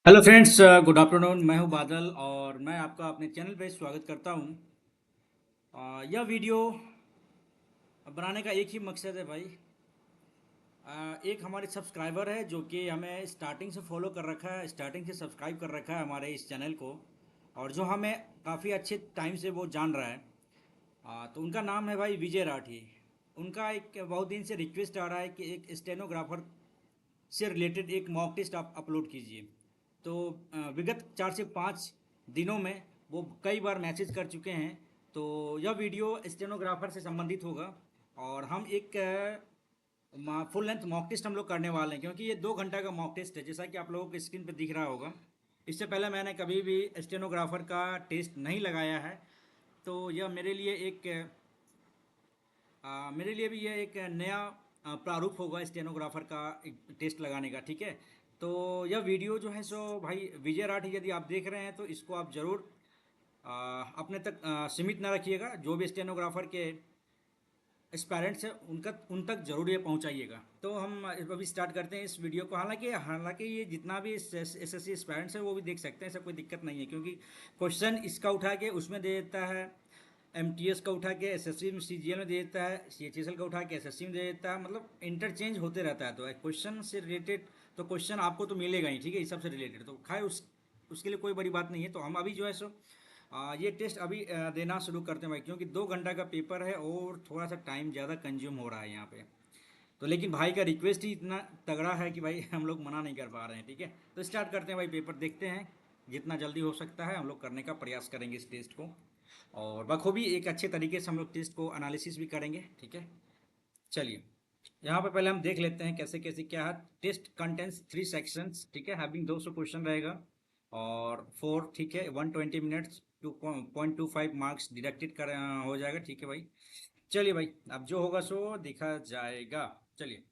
Hello friends, good afternoon. मैं हूं बादल और मैं आपका अपने चैनल पे स्वागत करता हूं। यह वीडियो बनाने का एक ही मकसद है भाई। एक हमारे सब्सक्राइबर है जो कि हमें स्टार्टिंग से फॉलो कर रखा है, स्टार्टिंग से सब्सक्राइब कर रखा है हमारे इस चैनल को, और जो हमें काफ़ी अच्छे टाइम से वो जान रहा है। तो उनका नाम है भाई विजय राठी। उनका एक बहुत दिन से रिक्वेस्ट आ रहा है कि एक स्टेनोग्राफर से रिलेटेड एक मॉक टेस्ट आप अपलोड कीजिए। तो विगत 4 से 5 दिनों में वो कई बार मैसेज कर चुके हैं। तो यह वीडियो स्टेनोग्राफर से संबंधित होगा और हम एक फुल लेंथ मॉक टेस्ट हम लोग करने वाले हैं, क्योंकि ये 2 घंटा का मॉक टेस्ट है जैसा कि आप लोगों को स्क्रीन पर दिख रहा होगा। इससे पहले मैंने कभी भी स्टेनोग्राफर का टेस्ट नहीं लगाया है। तो यह मेरे लिए भी यह एक नया प्रारूप होगा स्टेनोग्राफर का एक टेस्ट लगाने का। ठीक है। तो यह वीडियो जो है सो भाई विजय राठी, यदि आप देख रहे हैं तो इसको आप ज़रूर अपने तक सीमित ना रखिएगा। जो भी स्टेनोग्राफर के एस्पायरेंट्स हैं उन तक जरूर ये पहुंचाइएगा। तो हम अभी स्टार्ट करते हैं इस वीडियो को। हालांकि हालांकि ये जितना भी एसएससी एस्पायरेंट्स है वो भी देख सकते हैं, ऐसा कोई दिक्कत नहीं है, क्योंकि क्वेश्चन इसका उठा के उसमें दे देता है, एमटीएस का उठा के एसएससी में सीजीएल में दे देता है, सीएचएसएल का उठा के एसएससी में दे देता है, मतलब इंटरचेंज होते रहता है। तो क्वेश्चन से रिलेटेड तो क्वेश्चन आपको तो मिलेगा ही, ठीक है, इस सब से रिलेटेड तो खैर उसके लिए कोई बड़ी बात नहीं है। तो हम अभी जो है सो ये टेस्ट अभी देना शुरू करते हैं भाई, क्योंकि 2 घंटा का पेपर है और थोड़ा सा टाइम ज़्यादा कंज्यूम हो रहा है यहाँ पे। तो लेकिन भाई का रिक्वेस्ट ही इतना तगड़ा है कि भाई हम लोग मना नहीं कर पा रहे हैं। ठीक है, तो स्टार्ट करते हैं भाई, पेपर देखते हैं। जितना जल्दी हो सकता है हम लोग करने का प्रयास करेंगे इस टेस्ट को, और बखूबी एक अच्छे तरीके से हम लोग टेस्ट को एनालिसिस भी करेंगे। ठीक है, चलिए यहाँ पे पहले हम देख लेते हैं कैसे कैसे क्या है। टेस्ट कंटेंट्स 3 सेक्शंस, ठीक है, हैविंग 200 क्वेश्चन रहेगा और 4, ठीक है, 120 मिनट्स, 2.25 मार्क्स डिडक्टेड कर हो जाएगा। ठीक है भाई, चलिए भाई, अब जो होगा सो देखा जाएगा। चलिए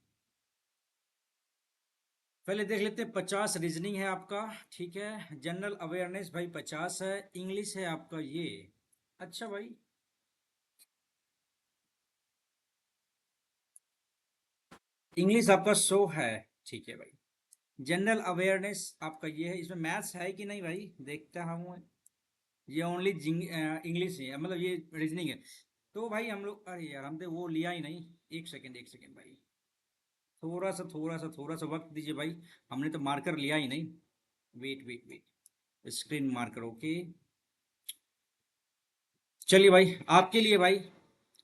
पहले देख लेते हैं। 50 रीजनिंग है आपका, ठीक है। जनरल अवेयरनेस भाई 50 है। इंग्लिश है आपका ये, अच्छा भाई, इंग्लिश आपका 100 है। ठीक है भाई, जनरल अवेयरनेस आपका ये है। इसमें मैथ्स है कि नहीं भाई, देखता हूँ। ये ओनली इंग्लिश ही है, मतलब ये रीजनिंग है। तो भाई हम लोग, अरे यार हमने वो लिया ही नहीं। एक सेकेंड एक सेकेंड भाई, थोड़ा सा वक्त दीजिए भाई। हमने तो मार्कर लिया ही नहीं। Wait wait wait, screen marker, okay. चलिए भाई, आपके लिए भाई,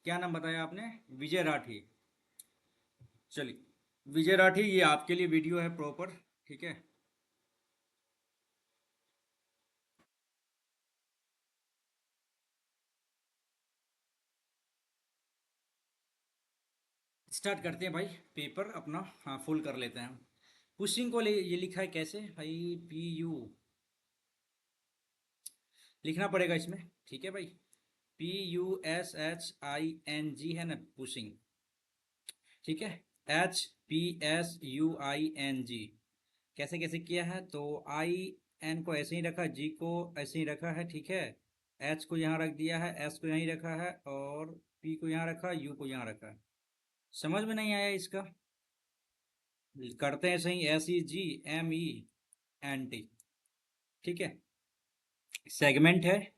क्या नाम बताया आपने, विजय राठी। चलिए विजय राठी, ये आपके लिए वीडियो है प्रॉपर। ठीक है, स्टार्ट करते हैं भाई। पेपर अपना हाँ फुल कर लेते हैं। पुशिंग को ये लिखा है कैसे भाई, पी यू लिखना पड़ेगा इसमें। ठीक है भाई, PUSHING है ना, पुशिंग। ठीक है, HPSUING, कैसे कैसे किया है तो IN को ऐसे ही रखा, G को ऐसे ही रखा है, ठीक है। H को यहाँ रख दिया है, S को यहीं रखा है, और P को यहाँ रखा, U को यहाँ रखा है। समझ में नहीं आया इसका, करते हैं सही। SEGMENT, ठीक है, सेगमेंट है।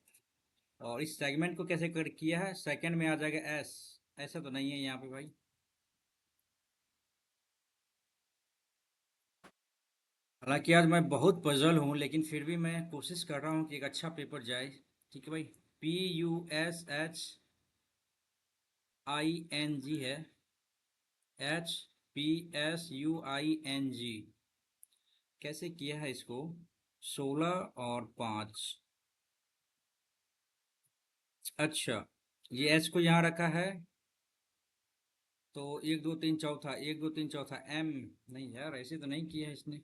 और इस सेगमेंट को कैसे कर किया है, सेकंड में आ जाएगा एस। ऐसा तो नहीं है यहाँ पे भाई। हालांकि आज मैं बहुत पजल हूँ, लेकिन फिर भी मैं कोशिश कर रहा हूँ कि एक अच्छा पेपर जाए। ठीक है भाई, PUSHING है, HPSUING, कैसे किया है इसको, 16 और 5। अच्छा, ये एच को यहाँ रखा है, तो 1 2 3 चौथा, 1 2 3 चौथा एम। नहीं यार, ऐसे तो नहीं किया है इसने।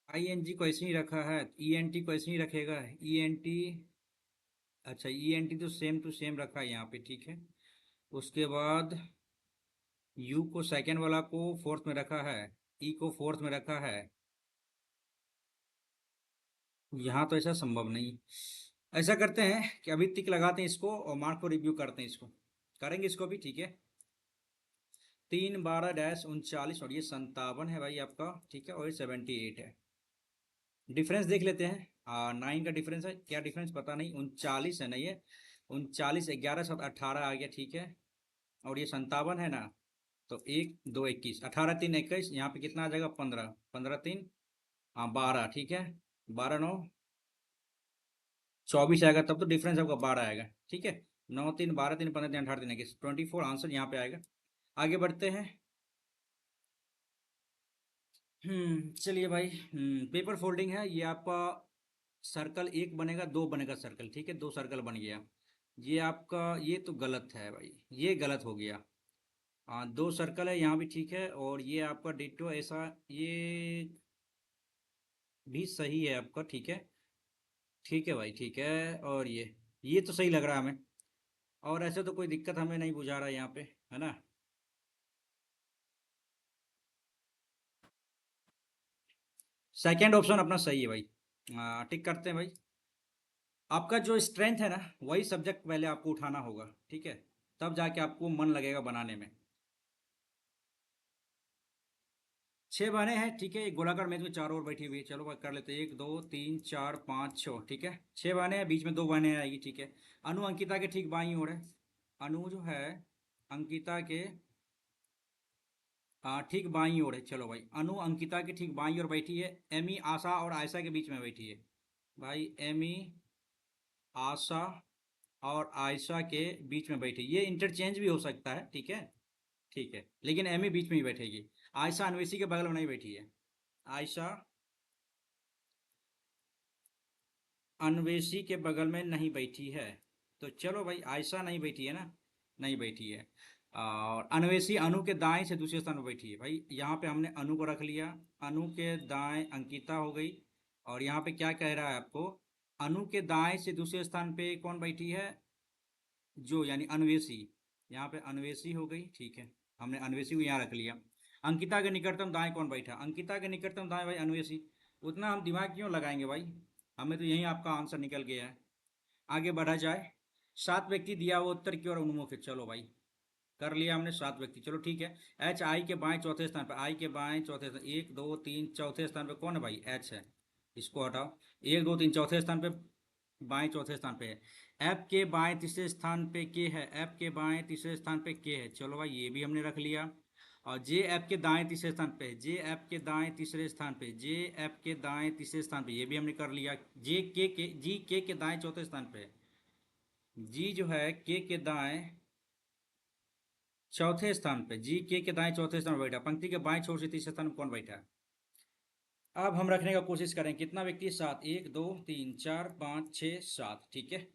ING को ऐसे ही रखा है, ENT को ऐसे ही रखेगा, ENT। अच्छा, ENT तो सेम टू सेम रखा है यहाँ पे, ठीक है। उसके बाद U को सेकेंड वाला को फोर्थ में रखा है, E को फोर्थ में रखा है। यहाँ तो ऐसा संभव नहीं। ऐसा करते हैं कि अभी टिक लगाते हैं इसको और मार्क को रिव्यू करते हैं, इसको करेंगे इसको भी, ठीक है। 312-39 और ये 57 है भाई आपका, ठीक है, और ये 78 है। डिफरेंस देख लेते हैं। 9 का डिफरेंस है, क्या डिफरेंस पता नहीं, 39 है ना ये, 39, 11 7 18 आ गया, ठीक है, और ये 57 है ना, तो 1 2 21, 18 3 21, यहाँ पे कितना आ जाएगा, 15, 15 3, हाँ 12, ठीक है, 12 9 24 आएगा, तब तो डिफरेंस आपका 12 आएगा, ठीक है। 9 3 12 3 15 3 18 3 21, 24 आंसर यहाँ पे आएगा। आगे बढ़ते हैं। चलिए भाई, पेपर फोल्डिंग है ये आपका। सर्कल एक बनेगा, दो बनेगा सर्कल, ठीक है, दो सर्कल बन गया। ये आपका, ये तो गलत है भाई, ये गलत हो गया। हाँ, दो सर्कल है यहाँ भी, ठीक है, और ये आपका डिट्टो ऐसा, ये भी सही है आपका, ठीक है, ठीक है भाई, ठीक है, और ये तो सही लग रहा है हमें, और ऐसे तो कोई दिक्कत हमें नहीं बुझा रहा है यहाँ पे, है ना। सेकंड ऑप्शन अपना सही है भाई। टिक करते हैं भाई। आपका जो स्ट्रेंथ है ना, वही सब्जेक्ट पहले आपको उठाना होगा, ठीक है, तब जाके आपको मन लगेगा बनाने में। छह बहनें हैं, ठीक है, एक गोलाकार मेज में चार और बैठी हुई है, चलो बात कर लेते हैं, एक दो तीन चार पाँच छः, ठीक है, छह बहनें हैं, बीच में दो बहनें आएगी, ठीक है। अनु अंकिता के ठीक बाईं ओर है। अनु जो है अंकिता के ठीक बाईं ओर है, चलो भाई, अनु अंकिता के ठीक बाईं ओर बैठी है। एमी आशा और आयशा के बीच में बैठी है। भाई एमी आशा और आयशा के बीच में बैठी, ये इंटरचेंज भी हो सकता है, ठीक है, ठीक है, लेकिन एमी बीच में ही बैठेगी। आयशा अन्वेषी के बगल में नहीं बैठी है। आयशा अन्वेषी के बगल में नहीं बैठी है, तो चलो भाई, आयशा नहीं बैठी है ना, नहीं बैठी है। और अन्वेषी अनु के दाएं से दूसरे स्थान पर बैठी है, भाई यहाँ पे हमने अनु को रख लिया। अनु के दाएं अंकिता हो गई, और यहाँ पे क्या कह रहा है आपको, अनु के दाएं से दूसरे स्थान पे कौन बैठी है, जो यानी अन्वेषी, यहाँ पे अन्वेषी हो गई, ठीक है, हमने अन्वेषी को यहाँ रख लिया। अंकिता के निकटतम दाएं कौन बैठा, अंकिता के निकटतम दाएं भाई अन्वेषी। उतना हम दिमाग क्यों लगाएंगे भाई, हमें तो यही आपका आंसर निकल गया है। आगे बढ़ा जाए। सात व्यक्ति दिया हुआ उत्तर की ओर उन्मुख है, चलो भाई, कर लिया हमने सात व्यक्ति, चलो ठीक है। एच आई के बाएं चौथे स्थान पर, आई के बाएं चौथे स्थान, एक दो तीन चौथे स्थान पे कौन है भाई, एच है, इसको हटाओ। एक दो तीन चौथे स्थान पे, बाएं चौथे स्थान पे है। एफ के बाएं तीसरे स्थान पे के है, एफ के बाएं तीसरे स्थान पे के है, चलो भाई ये भी हमने रख लिया। और जे एफ के दाएं तीसरे स्थान पे है, जे एफ के दाएं तीसरे स्थान पे, जे एफ के दाएं तीसरे स्थान पे, ये भी हमने कर लिया। जे के जी के दाएं चौथे स्थान पे है। जी जो है के दाएं चौथे स्थान पे, जी के दाएं चौथे स्थान पर बैठा। पंक्ति के बाएं छोर से तीसरे स्थान पर कौन बैठा है। अब हम रखने का कोशिश करें, कितना व्यक्ति, सात, एक दो तीन चार पाँच छः सात, ठीक है।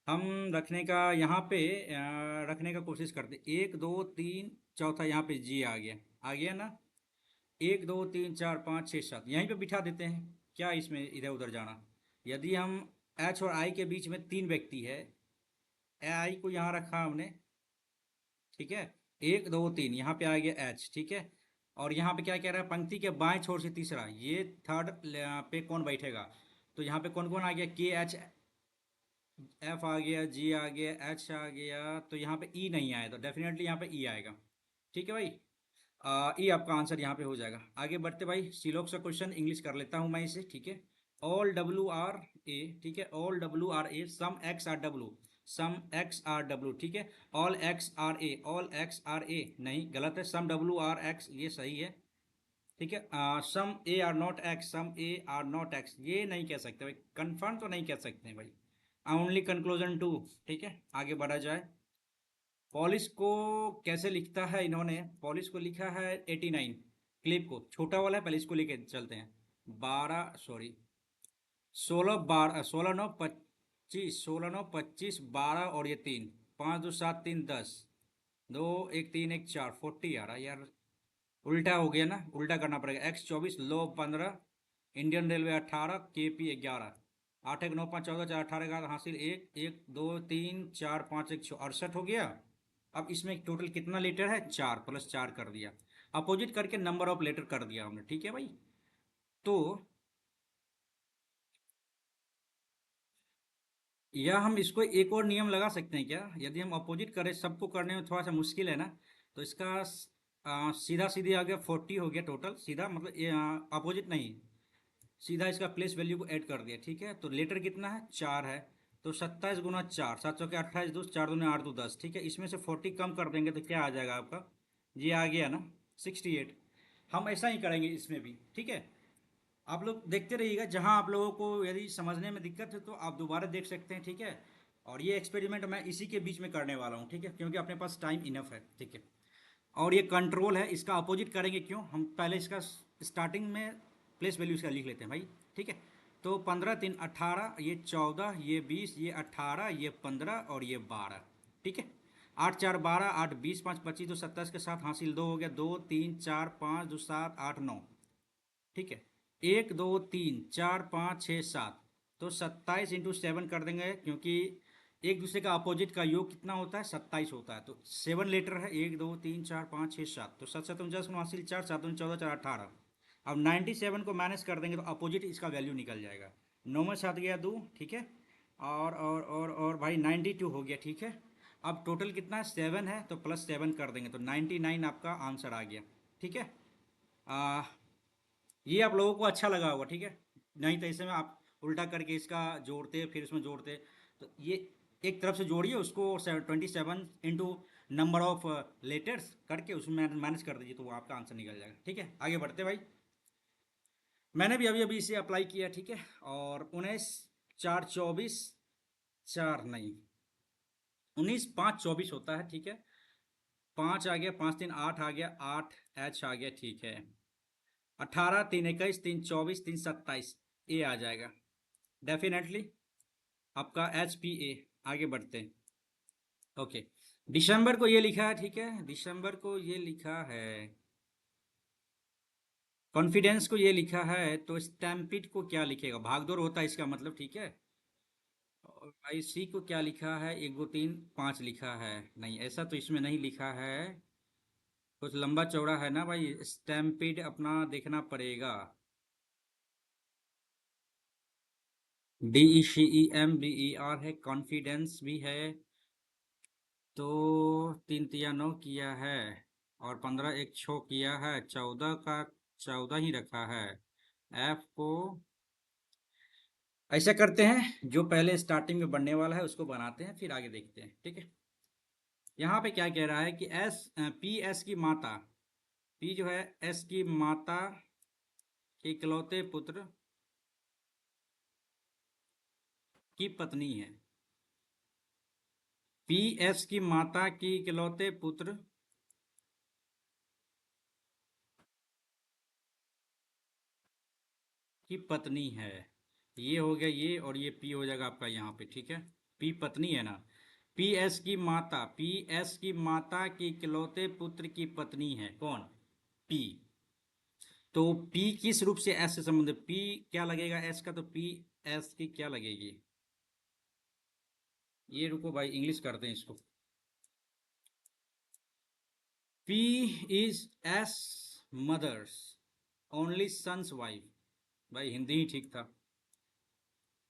हम रखने का यहाँ पे रखने का कोशिश करते, एक दो तीन, चौथा यहाँ पे जी आ गया, आ गया ना। एक दो तीन चार पाँच छः सात यहीं पे बिठा देते हैं, क्या इसमें इधर उधर जाना। यदि हम एच और आई के बीच में तीन व्यक्ति है, आई को यहाँ रखा हमने, ठीक है, एक दो तीन, यहाँ पे आ गया एच, ठीक है। और यहाँ पे क्या कह रहा है, पंक्ति के बाएं छोर से तीसरा, ये थर्ड पे कौन बैठेगा, तो यहाँ पे कौन कौन आ गया, के एच, एफ आ गया, जी आ गया, एच आ गया, तो यहाँ पे ई नहीं आया, तो डेफिनेटली यहाँ पे ई आएगा, ठीक है भाई। ई आपका आंसर यहाँ पे हो जाएगा। आगे बढ़ते भाई, सिलोक से क्वेश्चन इंग्लिश कर लेता हूँ मैं इसे, ठीक है। ऑल डब्ल्यू आर ए, ठीक है, all W are A, some X are W, some X are W, ठीक है। All X are A, all X are A नहीं, गलत है, सम डब्ल्यू आर एक्स ये सही है, ठीक है। Some A are not X, some A are not X ये नहीं कह सकते भाई, कंफर्म तो नहीं कह सकते हैं भाई, ओनली कंक्लूजन टू, ठीक है। आगे बढ़ा जाए। पॉलिश को कैसे लिखता है इन्होंने, पॉलिश को लिखा है 89, क्लिप को छोटा वाला है, पहले इसको लेके चलते हैं। 12 सॉरी 16 12 16 9 25, 16 9 25 12 और ये तीन, 5 2 7 3 10, दो एक तीन एक चार, 40 आ रहा यार, उल्टा हो गया ना, उल्टा करना पड़ेगा। एक्स 24, लो 15, इंडियन रेलवे 18, के पी 11, 8 1 9 5 14 4 18 का हासिल, एक एक दो तीन चार पाँच एक 68 हो गया। अब इसमें टोटल कितना लीटर है, चार, प्लस चार कर दिया, अपोजिट करके नंबर ऑफ लेटर कर दिया हमने, ठीक है भाई। तो या हम इसको एक और नियम लगा सकते हैं क्या, यदि हम अपोजिट करें, सबको करने में थोड़ा सा मुश्किल है ना, तो इसका सीधा सीधी आ गया 40 हो गया टोटल, सीधा मतलब अपोजिट नहीं, सीधा इसका प्लेस वैल्यू को ऐड कर दिया, ठीक है। तो लेटर कितना है, 4 है, तो 27 गुना 4, 7 के 28, 2 4 दूनी 8 2 10, ठीक है। इसमें से 40 कम कर देंगे तो क्या आ जाएगा आपका, ये आ गया ना 68। हम ऐसा ही करेंगे इसमें भी, ठीक है। आप लोग देखते रहिएगा, जहां आप लोगों को यदि समझने में दिक्कत है तो आप दोबारा देख सकते हैं, ठीक है। और ये एक्सपेरिमेंट मैं इसी के बीच में करने वाला हूँ, ठीक है, क्योंकि अपने पास टाइम इनफ है, ठीक है। और ये कंट्रोल है, इसका अपोजिट करेंगे क्यों, हम पहले इसका स्टार्टिंग में प्लेस वैल्यू इसका लिख लेते हैं भाई, ठीक है। तो 15 3 18, ये 14, ये 20, ये 18, ये 15 और ये 12, ठीक है। 8 4 12, 8 20 5 25, तो 27 के साथ हासिल 2 हो गया, 2 3 4 5 2 7 8 9, ठीक है। 1 2 3 4 5 6 7, तो 27 इंटू 7 कर देंगे, क्योंकि एक दूसरे का अपोजिट का योग कितना होता है, 27 होता है। तो 7 लेटर है, 1 2 3 4 5 6 7, तो 7 7 49 हासिल 4, 7 14 4 18। अब 97 को माइनस कर देंगे तो अपोजिट इसका वैल्यू निकल जाएगा, 9 में 7 गया 2, ठीक है। और भाई 92 हो गया, ठीक है। अब टोटल कितना है, 7 है, तो प्लस 7 कर देंगे तो 99 आपका आंसर आ गया, ठीक है। आ, ये आप लोगों को अच्छा लगा होगा, ठीक है। नहीं तो ऐसे में आप उल्टा करके इसका जोड़ते फिर इसमें जोड़ते, तो ये एक तरफ से जोड़िए उसको, 27 इंटू नंबर ऑफ लेटर्स करके उसमें माइनस कर दीजिए, तो वो आपका आंसर निकल जाएगा, ठीक है। आगे बढ़ते भाई। मैंने भी अभी अभी इसे अप्लाई किया, ठीक है। और 19 4 24, 4 नहीं, 19 5 24 होता है, ठीक है। 5 आ गया, 5 3 8 आ गया, 8 एच आ गया, ठीक है। 18 3 21, 3 24, 3 27, ए आ जाएगा डेफिनेटली आपका HPA। आगे बढ़ते हैं, ओके। दिसंबर को ये लिखा है, ठीक है, दिसंबर को ये लिखा है, कॉन्फिडेंस को ये लिखा है, तो स्टैम्पिड को क्या लिखेगा, भागदौड़ होता है इसका मतलब, ठीक है। और IC को क्या लिखा है, 1 2 3 5 लिखा है, नहीं ऐसा तो इसमें नहीं लिखा है, कुछ लंबा चौड़ा है ना भाई, स्टैम्पिड अपना देखना पड़ेगा। DECEMBER है, कॉन्फिडेंस भी है, तो 3 तिया 9 किया है, और 15 एक छो किया है, 14 का 14 ही रखा है। F को ऐसा करते हैं, जो पहले स्टार्टिंग में बनने वाला है उसको बनाते हैं, फिर आगे देखते हैं, ठीक है। यहाँ पे क्या कह रहा है कि PS की माता, P जो है S की माता के इकलौते पुत्र की पत्नी है। PS की माता की इकलौते पुत्र की पत्नी है, ये हो गया ये, और ये P हो जाएगा आपका यहाँ पे, ठीक है। P पत्नी है ना, PS की माता, PS की माता के इकलौते पुत्र की पत्नी है कौन, P। तो P किस रूप से S से संबंधित, P क्या लगेगा S का, तो P S की क्या लगेगी, ये रुको भाई इंग्लिश करते हैं इसको। P is S mother's only son's wife, भाई हिंदी ही ठीक था,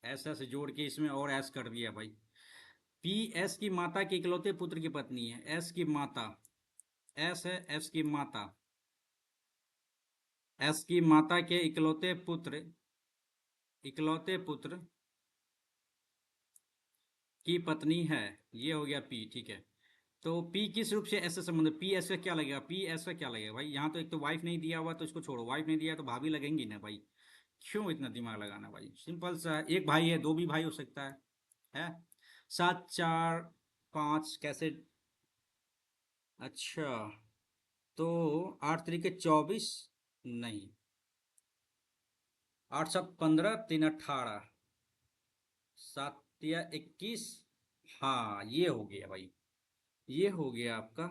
ऐसा से जोड़ के इसमें और एस कर दिया भाई। पी एस की माता के इकलौते पुत्र की पत्नी है, एस की माता, एस है एस की माता, एस की माता के इकलौते पुत्र, इकलौते पुत्र की पत्नी है, ये हो गया पी, ठीक है। तो पी किस रूप से एस से संबंधित, पी एस का क्या लगेगा, पी एस का क्या लगेगा भाई, यहाँ तो एक तो वाइफ नहीं दिया हुआ तो इसको छोड़ो, वाइफ नहीं दिया तो भाभी लगेंगी ना भाई, क्यों इतना दिमाग लगाना भाई, सिंपल सा है। एक भाई है, दो भी भाई हो सकता है 7 4 5 कैसे, अच्छा, तो 8 तरीके 24, नहीं, 8 7 15 3 18, 7 या 21, हाँ ये हो गया भाई, ये हो गया आपका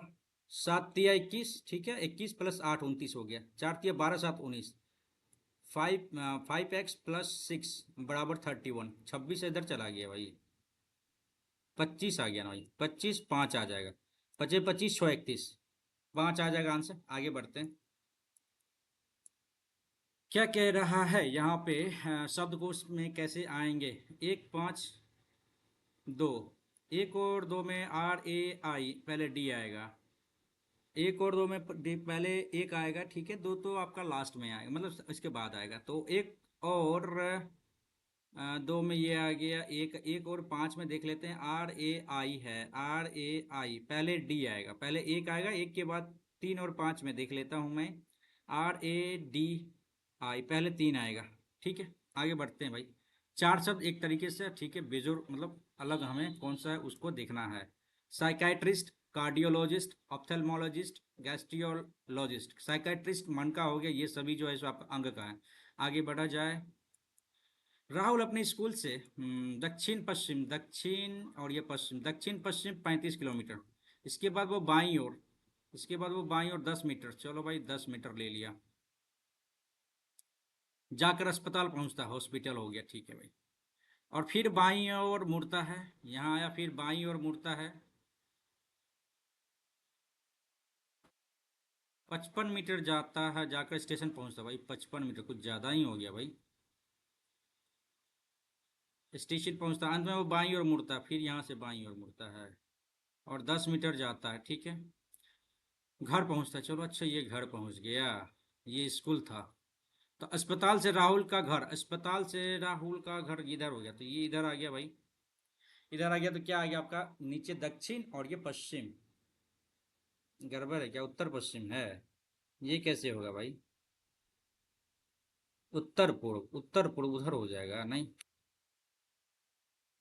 7 या 21, ठीक है। 21 प्लस 8 29 हो गया, 4 तिया 12 7 19, 5x प्लस 6 बराबर 31, 26 इधर चला गया भाई, 25 आ गया ना भाई, 25 5 आ जाएगा, 25 25 6 31, 5 आ जाएगा आंसर। आगे बढ़ते हैं, क्या कह रहा है यहाँ पे, शब्दकोश में कैसे आएंगे, 1 5 2, 1 और 2 में RAI, पहले D आएगा, एक और दो में पहले एक आएगा, ठीक है, दो तो आपका लास्ट में आएगा, मतलब इसके बाद आएगा, तो एक और दो में ये आ गया, एक एक और पांच में देख लेते हैं। आर ए आई है, आर ए आई, पहले डी आएगा, पहले एक आएगा, एक के बाद तीन और पांच में देख लेता हूं मैं। आर ए डी आई, पहले तीन आएगा, ठीक है। आगे बढ़ते हैं भाई। चार शब्द एक तरीके से, ठीक है, बेजोर मतलब अलग, हमें कौन सा है उसको देखना है। Psychiatrist, cardiologist, ophthalmologist, gastrologist. Psychiatrist मन का हो गया, ये सभी जो है सो आपका अंग का है। आगे बढ़ा जाए। राहुल अपने स्कूल से दक्षिण पश्चिम, दक्षिण और ये पश्चिम, दक्षिण पश्चिम 35 किलोमीटर। इसके बाद वो बाईं ओर, इसके बाद वो बाईं ओर 10 मीटर, चलो भाई 10 मीटर ले लिया। जाकर अस्पताल पहुंचता, हॉस्पिटल हो गया, ठीक है भाई। और फिर बाईं ओर मुड़ता है, यहाँ आया, फिर बाईं ओर मुड़ता है। 55 मीटर जाता है, जाकर स्टेशन पहुंचता भाई। 55 मीटर कुछ ज़्यादा ही हो गया भाई। स्टेशन पहुंचता, अंत में वो बाईं ओर मुड़ता है, फिर यहाँ से बाईं ओर मुड़ता है और 10 मीटर जाता है, ठीक है। घर पहुंचता है, चलो अच्छा ये घर पहुंच गया, ये स्कूल था। तो अस्पताल से राहुल का घर, अस्पताल से राहुल का घर इधर हो गया, तो ये इधर आ गया भाई। इधर आ गया तो क्या आ गया आपका, नीचे दक्षिण और ये पश्चिम। गड़बड़ है क्या, उत्तर पश्चिम है, ये कैसे होगा भाई। उत्तर पूर्व, उत्तर पूर्व उधर हो जाएगा नहीं।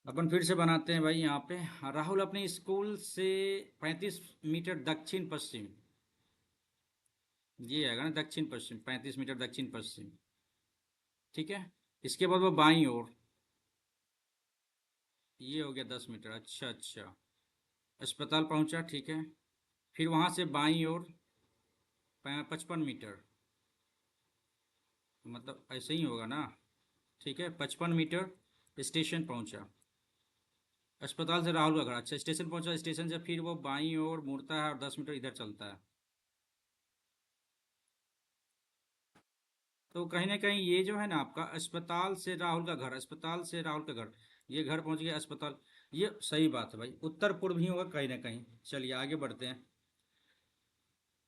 अपन फिर से बनाते हैं भाई यहाँ पे। राहुल अपने स्कूल से 35 मीटर दक्षिण पश्चिम, ये आएगा ना, दक्षिण पश्चिम, 35 मीटर दक्षिण पश्चिम, ठीक है। इसके बाद वो बाईं ओर, ये हो गया 10 मीटर, अच्छा अच्छा। अस्पताल पहुंचा, ठीक है। फिर वहां से बाईं ओर 55 मीटर, मतलब ऐसे ही होगा ना, ठीक है। 55 मीटर स्टेशन पहुंचा। अस्पताल से राहुल का घर, अच्छा स्टेशन पहुंचा, स्टेशन से फिर वो बाईं ओर मुड़ता है और 10 मीटर इधर चलता है। तो कहीं ना कहीं ये जो है ना आपका, अस्पताल से राहुल का घर, अस्पताल से राहुल का घर, ये घर पहुंच गया अस्पताल। ये सही बात है भाई, उत्तर पूर्व ही होगा कहीं ना कहीं। चलिए आगे बढ़ते हैं।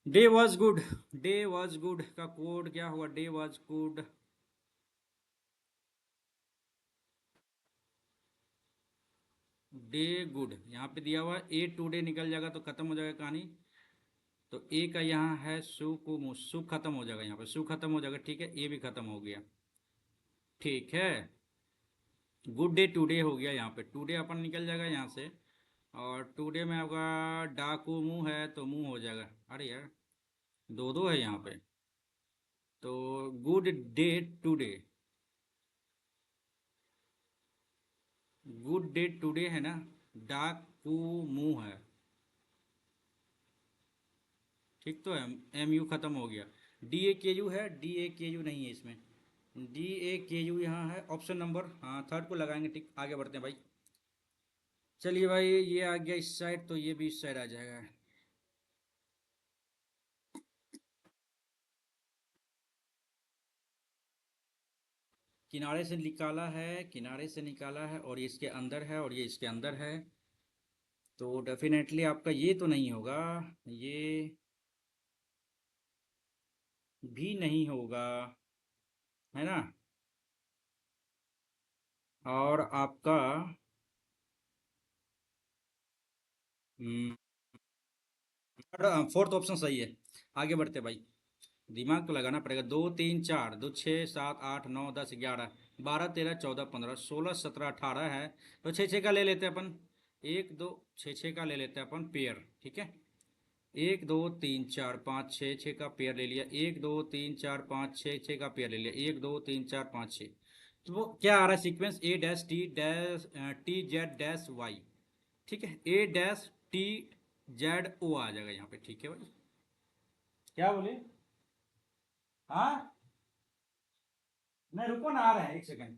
Day was good, day was good का कोड क्या होगा, day was good. Day good यहाँ पे दिया हुआ है, ए टू डे निकल जाएगा तो खत्म हो जाएगा कहानी। तो ए का यहाँ है सु को मुँह, सु खत्म हो जाएगा, यहाँ पे सु खत्म हो जाएगा, ठीक है, ए भी खत्म हो गया, ठीक है। गुड डे टुडे हो गया, यहाँ पे टुडे अपन निकल जाएगा यहाँ से। और टुडे में आपका डाकू मुंह है तो मुंह हो जाएगा, अरे यार दो दो है यहाँ पे। तो good day today, good day today है ना, डाकू मुंह है, ठीक तो है। एम यू खत्म हो गया। डी ए के यू है, डी ए के यू नहीं है इसमें, डी ए के यू यहाँ है ऑप्शन नंबर, हाँ थर्ड को लगाएंगे, ठीक। आगे बढ़ते हैं भाई। चलिए भाई ये आ गया इस साइड, तो ये भी इस साइड आ जाएगा। किनारे से निकाला है, किनारे से निकाला है, और ये इसके अंदर है और ये इसके अंदर है, तो डेफिनेटली आपका ये तो नहीं होगा, ये भी नहीं होगा, है ना। और आपका फोर्थ ऑप्शन सही है। आगे बढ़ते भाई, दिमाग तो लगाना पड़ेगा। दो तीन चार, दो छः सात आठ नौ दस ग्यारह, 12 13 14 15 16 17 18 है, तो छः छः का ले लेते हैं अपन। एक दो, छः छः का ले लेते हैं अपन पेयर, ठीक है। एक दो तीन चार पाँच छः, छः का पेयर ले लिया, एक दो तीन चार पाँच छः, छः का पेयर ले लिया, एक दो तीन चार पाँच छः। तो वो क्या आ रहा है sequence, A dash T dash T Z dash Y, ठीक है। A dash T Z O आ जाएगा यहाँ पे, ठीक है भाई। क्या बोले, हाँ नहीं रुको ना, आ रहा है एक सेकंड।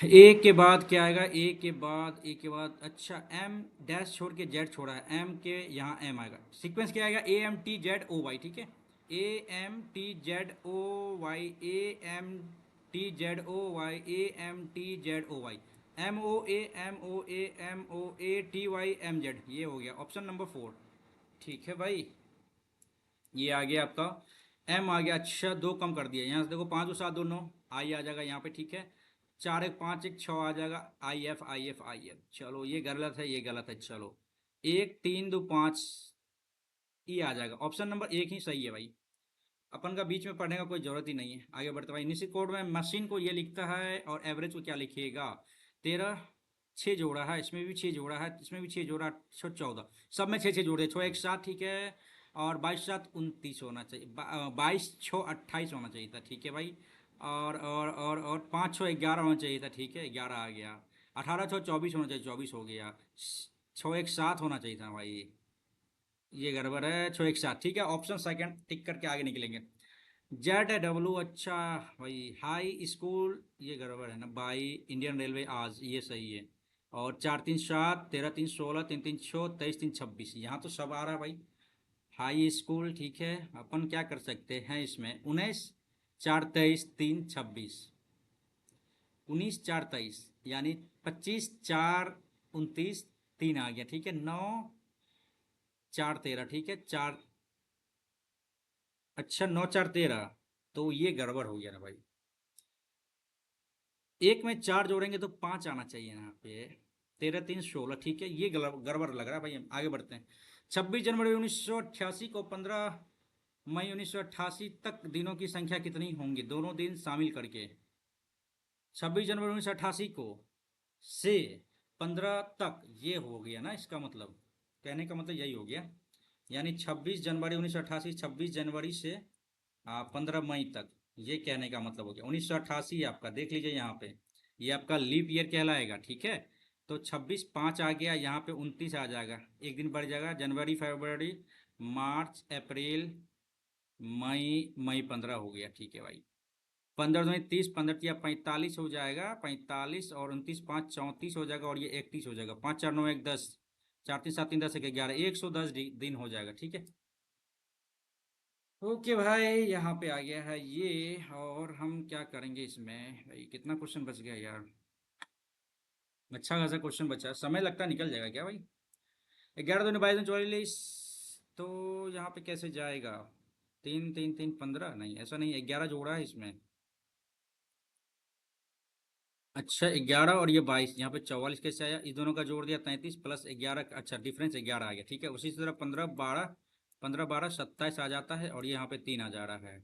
ए के बाद क्या आएगा, ए के बाद, ए के बाद अच्छा एम डैश छोड़ के जेड छोड़ा है, एम के यहाँ एम आएगा, सीक्वेंस क्या आएगा, A M T Z O Y, ठीक है। A M T Z O Y, A M T Z O Y, A M T Z O Y, M O A T Y M Z, ये हो गया option number 4। ठीक है भाई, ये आ गया आपका एम आ गया। अच्छा, दो कम कर दिया यहाँ से, देखो 5 और 7 दो 9, आई आ जाएगा यहाँ पे, ठीक है। 4 1 5 1 6 आ जाएगा, I F I F I F. चलो ये गलत है, ये गलत है। चलो 1 3 2 5 ई आ जाएगा। ऑप्शन नंबर एक ही सही है भाई, अपन का बीच में पढ़ने का कोई जरूरत ही नहीं है। आगे बढ़ते भाई, निश्चित कोड में मशीन को ये लिखता है और एवरेज को क्या लिखिएगा। 13 6 जोड़ा है, इसमें भी 6 जोड़ा है, इसमें भी 6 जोड़ा, 14, सब में 6 6 जोड़े, 6 1 7, ठीक है। और 22 7 29 होना चाहिए, 22 6 28 होना चाहिए था, ठीक है भाई। और 5 6 11 होना चाहिए था, ठीक है, 11 आ गया। 18 6 24 होना चाहिए, 24 हो गया। 6 1 7 होना चाहिए था भाई, ये गड़बड़ है। 6 1 7, ठीक है। ऑप्शन सेकंड टिक करके आगे निकलेंगे। जेड है डब्लू, अच्छा भाई। हाई स्कूल, ये गड़बड़ है ना भाई। इंडियन रेलवे आज, ये सही है। और 4 3 7 13 3 16 3 3 6 23 3 26, यहाँ तो सब आ रहा है भाई। हाई स्कूल, ठीक है। अपन क्या कर सकते हैं इसमें, 19 4 23 3 26, 19 4 23, यानी 25 4 29 3 आ गया, ठीक है। 9 4 13, ठीक है। 4, अच्छा 9 4 13, तो ये गड़बड़ हो गया ना भाई। एक में 4 जोड़ेंगे तो 5 आना चाहिए यहाँ पे। 13 3 16, ठीक है। ये गड़बड़ लग रहा है भाई, हम आगे बढ़ते हैं। 26 जनवरी 1988 को 15 मई 1988 तक दिनों की संख्या कितनी होंगी, दोनों दिन शामिल करके। 26 जनवरी 1988 को से 15 तक, ये हो गया ना इसका मतलब, कहने का मतलब यही हो गया। यानी 26 जनवरी 1988, 26 जनवरी से 15 मई तक, ये कहने का मतलब हो गया। 1988 आपका देख लीजिए यहाँ पे, ये आपका लीप ईयर कहलाएगा, ठीक है। तो 26 5 आ गया, यहाँ पे 29 आ जाएगा, एक दिन बढ़ जाएगा। जनवरी फरवरी मार्च अप्रैल मई, मई 15 हो गया, ठीक है भाई। 15 दूनी 30, 15 या 45 हो जाएगा, 45 और 29 5 34 हो जाएगा, और ये 31 हो जाएगा। 5 4 9 1 10, 4 3 7 3 10 1 11, 110 दिन हो जाएगा, ठीक है। ओके भाई, यहाँ पे आ गया है ये, और हम क्या करेंगे इसमें भाई, कितना क्वेश्चन बच गया यार। अच्छा खासा क्वेश्चन बचा, समय लगता निकल जाएगा क्या भाई। 11 दूनी 22 44, तो यहाँ पे कैसे जाएगा। 3 3 3 15, नहीं ऐसा नहीं, 11 जोड़ा है इसमें। अच्छा 11 और ये 22, यहाँ पे 44 कैसे आया, इस दोनों का जोड़ दिया 33 प्लस 11, अच्छा डिफरेंस 11 आ गया, ठीक है। उसी तरह 15 12 27 आ जाता है, और ये यहाँ पे 3 आ जा रहा है।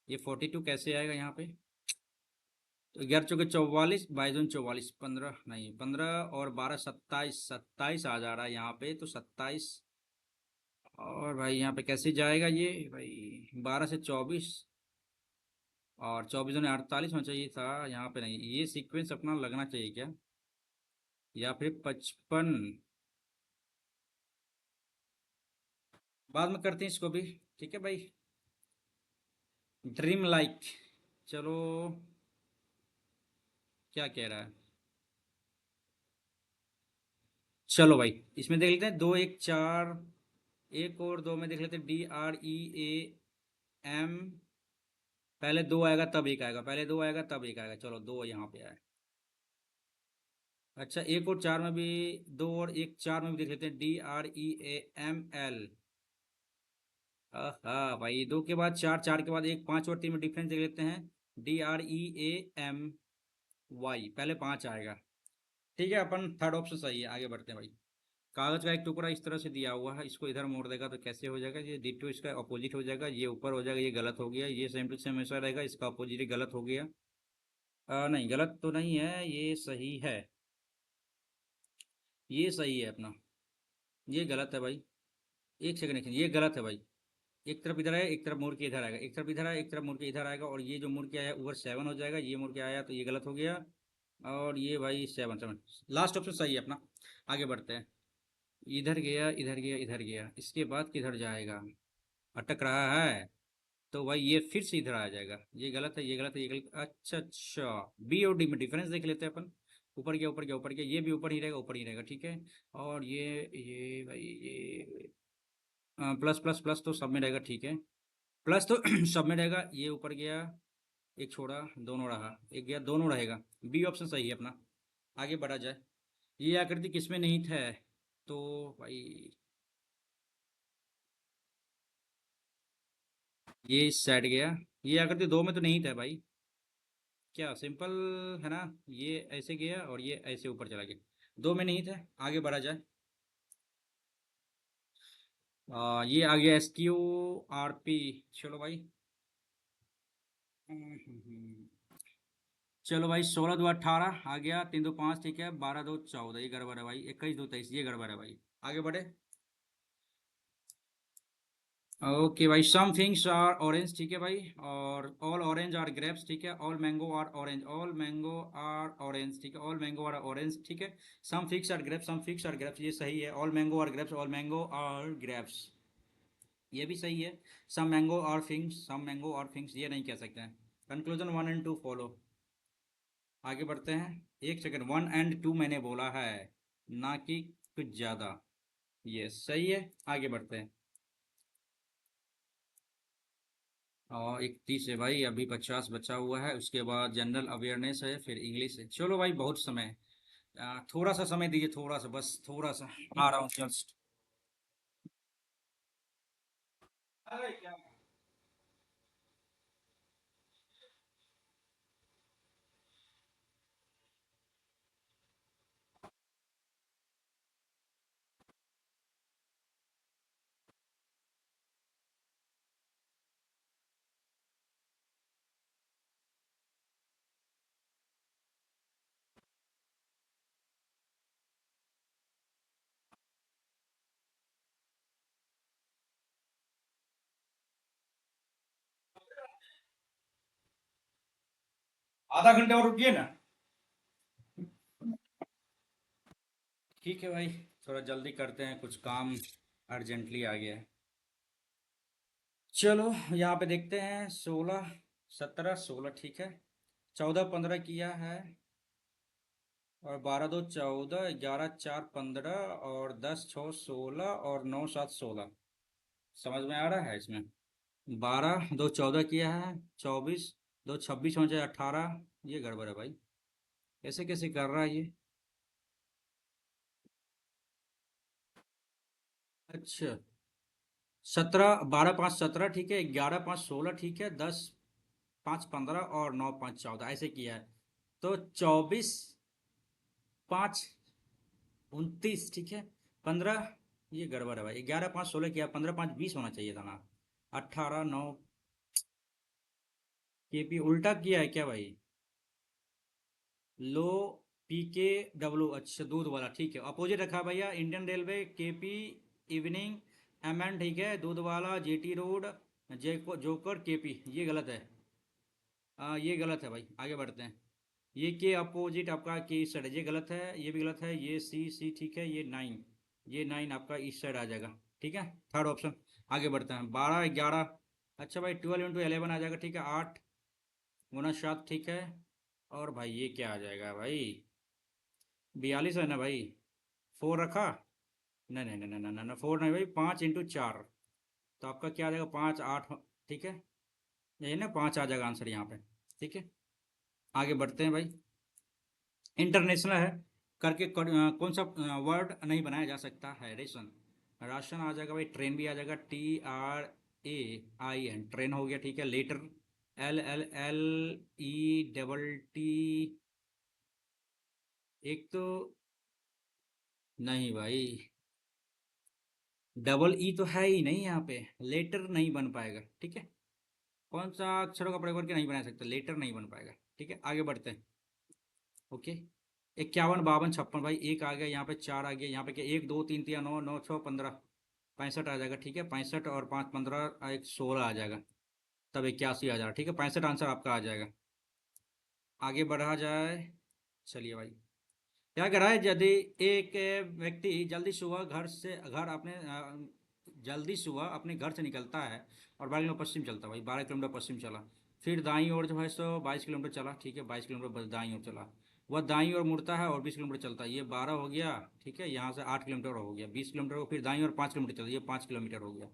ये 42 कैसे आएगा यहाँ पे, तो 11 चौके 44, 22 दूनी 44, 15 नहीं, 15 और 12 27, 27 आ जा रहा है यहाँ पे, तो 27। और भाई यहाँ पे कैसे जाएगा ये भाई, 12 से 24, और 24 दूनी 48 होना चाहिए था, यहाँ पे नहीं। ये सीक्वेंस अपना लगना चाहिए क्या, या फिर 55, बाद में करते हैं इसको भी, ठीक है भाई। ड्रीम लाइक, चलो क्या कह रहा है। चलो भाई, इसमें देख लेते हैं, 2 1 4, एक और दो में देख लेते हैं, DREAM। पहले दो आएगा तब एक आएगा, पहले दो आएगा तब एक आएगा, चलो दो यहाँ पे आए। अच्छा एक और चार में भी, दो और एक चार में भी देख लेते हैं, DREAML। हाँ भाई, दो के बाद चार, चार के बाद एक, पांच और तीन में डिफरेंस देख लेते हैं। DREAMY, पहले पांच आएगा, ठीक है। अपन थर्ड ऑप्शन सही है, आगे बढ़ते हैं भाई। कागज का एक टुकड़ा इस तरह से दिया हुआ है, इसको इधर मोड़ देगा तो कैसे हो जाएगा, ये डिटो इसका अपोजिट हो जाएगा, ये ऊपर हो जाएगा, ये गलत हो गया। ये सेम टू सेम ऐसा रहेगा, इसका अपोजिट गलत हो गया। नहीं गलत तो नहीं है, ये सही है, ये सही है अपना। ये गलत है भाई, एक सेकंड, ये गलत है भाई। एक तरफ इधर है, एक तरफ मुड़ के इधर आएगा, एक तरफ इधर आया, एक तरफ मुड़ के इधर आएगा, और ये जो मुड़ के आया ऊपर 7 हो जाएगा, ये मुड़ के आया तो ये गलत हो गया। और ये भाई 7 7, लास्ट ऑप्शन सही है अपना। आगे बढ़ते हैं। इधर गया, इधर गया, इधर गया, इसके बाद किधर जाएगा, अटक रहा है। तो भाई ये फिर से इधर आ जाएगा, ये गलत है, ये गलत है, ये गलत। अच्छा अच्छा, बी और डी में डिफरेंस देख लेते हैं अपन। ऊपर गया, ऊपर गया, ऊपर गया, ये भी ऊपर ही रहेगा, ऊपर ही रहेगा, ठीक है। और ये भाई ये प्लस प्लस प्लस तो सब में रहेगा, ठीक है। प्लस तो सब में रहेगा, ये ऊपर गया, एक छोड़ा, दोनों रहा, एक गया, दोनों रहेगा। बी ऑप्शन सही है अपना, आगे बढ़ा जाए। ये आकृति किसमें निहित है, तो भाई ये इस साइड गया। ये आकृति दो में तो नहीं था भाई। क्या सिंपल है ना। ये ऐसे गया और ये ऐसे ऊपर चला गया। दो में नहीं था। आगे बढ़ा जाए। ये आ गया SQRP। चलो भाई। चलो भाई 16 2 18 आ गया। 3 2 5 ठीक है। 12 2 14 ये गड़बड़ है भाई। 21 2 23 ये गड़बड़ है भाई। आगे बढ़े। ओके भाई सम थिंग्स आर ऑरेंज ठीक है भाई। और ऑल ऑरेंज आर ग्रेप्स ठीक है। All mango are orange. All mango are orange ठीक है। ऑल मैंगो आर ऑरेंज ठीक है। Some figs are grapes. Some figs are grapes ये सही है। All mango are grapes. All mango are grapes ये भी सही है। Some mango are figs. Some mango are figs ये नहीं कह सकते हैं। Conclusion 1 and 2 follow. आगे बढ़ते हैं। एक सेकंड 1 and 2 मैंने बोला है ना कि कुछ ज़्यादा। ये सही है। आगे बढ़ते हैं। और 31 है भाई। अभी 50 बचा हुआ है। उसके बाद जनरल अवेयरनेस है फिर इंग्लिश है। चलो भाई बहुत समय है। थोड़ा सा समय दीजिए। थोड़ा सा बस थोड़ा सा। आ रहा हूँ जस्ट। अरे क्या। आधा घंटे और रुकिए ना। ठीक है भाई। थोड़ा जल्दी करते हैं कुछ काम अर्जेंटली आ गया है। चलो यहाँ पे देखते हैं 16 17 16 ठीक है। 14 15 किया है। और 12 2 14 11 4 15 और 10 6 16 और 9 7 16। समझ में आ रहा है इसमें। 12 2 14 किया है। 24 2 26 हो जाए 18। ये गड़बड़ है भाई। ऐसे कैसे कर रहा है ये। अच्छा 17 12 5 17 ठीक है। 11 5 16 ठीक है। 10 5 15 और 9 5 14 ऐसे किया है। तो 24 5 29 ठीक है। 15 ये गड़बड़ है भाई। 11 5 16 किया। 15 5 20 होना चाहिए था ना। 18 9 KP उल्टा किया है क्या भाई। लो PKW अच्छा दूध वाला ठीक है। अपोजिट रखा भैया। Indian railway KP evening MN ठीक है। दूध वाला GT रोड जोकर KP ये गलत है। ये गलत है भाई। आगे बढ़ते हैं। ये के अपोजिट आपका के इस साइड है। ये गलत है। ये भी गलत है। ये C ठीक है। ये 9 ये 9 आपका इस साइड आ जाएगा। ठीक है। Third option. आगे बढ़ते हैं 12 11। अच्छा भाई 12 × 11 आ जाएगा ठीक है। 8 × 7 ठीक है। और भाई ये क्या आ जाएगा भाई। 42 है ना भाई। 4 रखा। नहीं नहीं नहीं नहीं नहीं 4 नहीं भाई। 5 × 4 तो आपका क्या आ जाएगा 5 8 ठीक है। यही ना 5 आ जाएगा आंसर यहाँ पे। ठीक है। आगे बढ़ते हैं भाई। इंटरनेशनल है करके कौन सा वर्ड नहीं बनाया जा सकता है। रेशन राशन आ जाएगा भाई। ट्रेन भी आ जाएगा TRAIN ट्रेन हो गया ठीक है। लेटर LLLETT एक तो नहीं भाई। डबल तो है ही नहीं यहाँ पे। लेटर नहीं बन पाएगा ठीक है। कौन सा अक्षरों का प्रयोग करके नहीं बना सकते। लेटर नहीं बन पाएगा ठीक है। आगे बढ़ते हैं। ओके 51 52 56 भाई। एक आ गया यहाँ पे। 4 आ गया यहाँ पे। क्या 1 2 3 3 9 9 6 15 65 आ जाएगा ठीक है। 65 और 5 15 एक 16 आ जाएगा। तब 81 आ जाएगा ठीक है। 65 आंसर आपका आ जाएगा। आगे बढ़ा जाए। चलिए भाई। क्या करा है यदि एक व्यक्ति जल्दी सुबह अपने घर से निकलता है और 12 किलोमीटर पश्चिम चलता है भाई। 12 किलोमीटर पश्चिम चला। फिर दाईं ओर जो है सो 22 किलोमीटर चला ठीक है। 22 किलोमीटर बस दाईं ओर चला। वह दाईं ओर मुड़ता है और 20 किलोमीटर चलता है। ये 12 हो गया ठीक है। यहाँ से 8 किलोमीटर हो गया। 20 किलोमीटर हो। फिर दाईं ओर 5 किलोमीटर चलता है। ये 5 किलोमीटर हो गया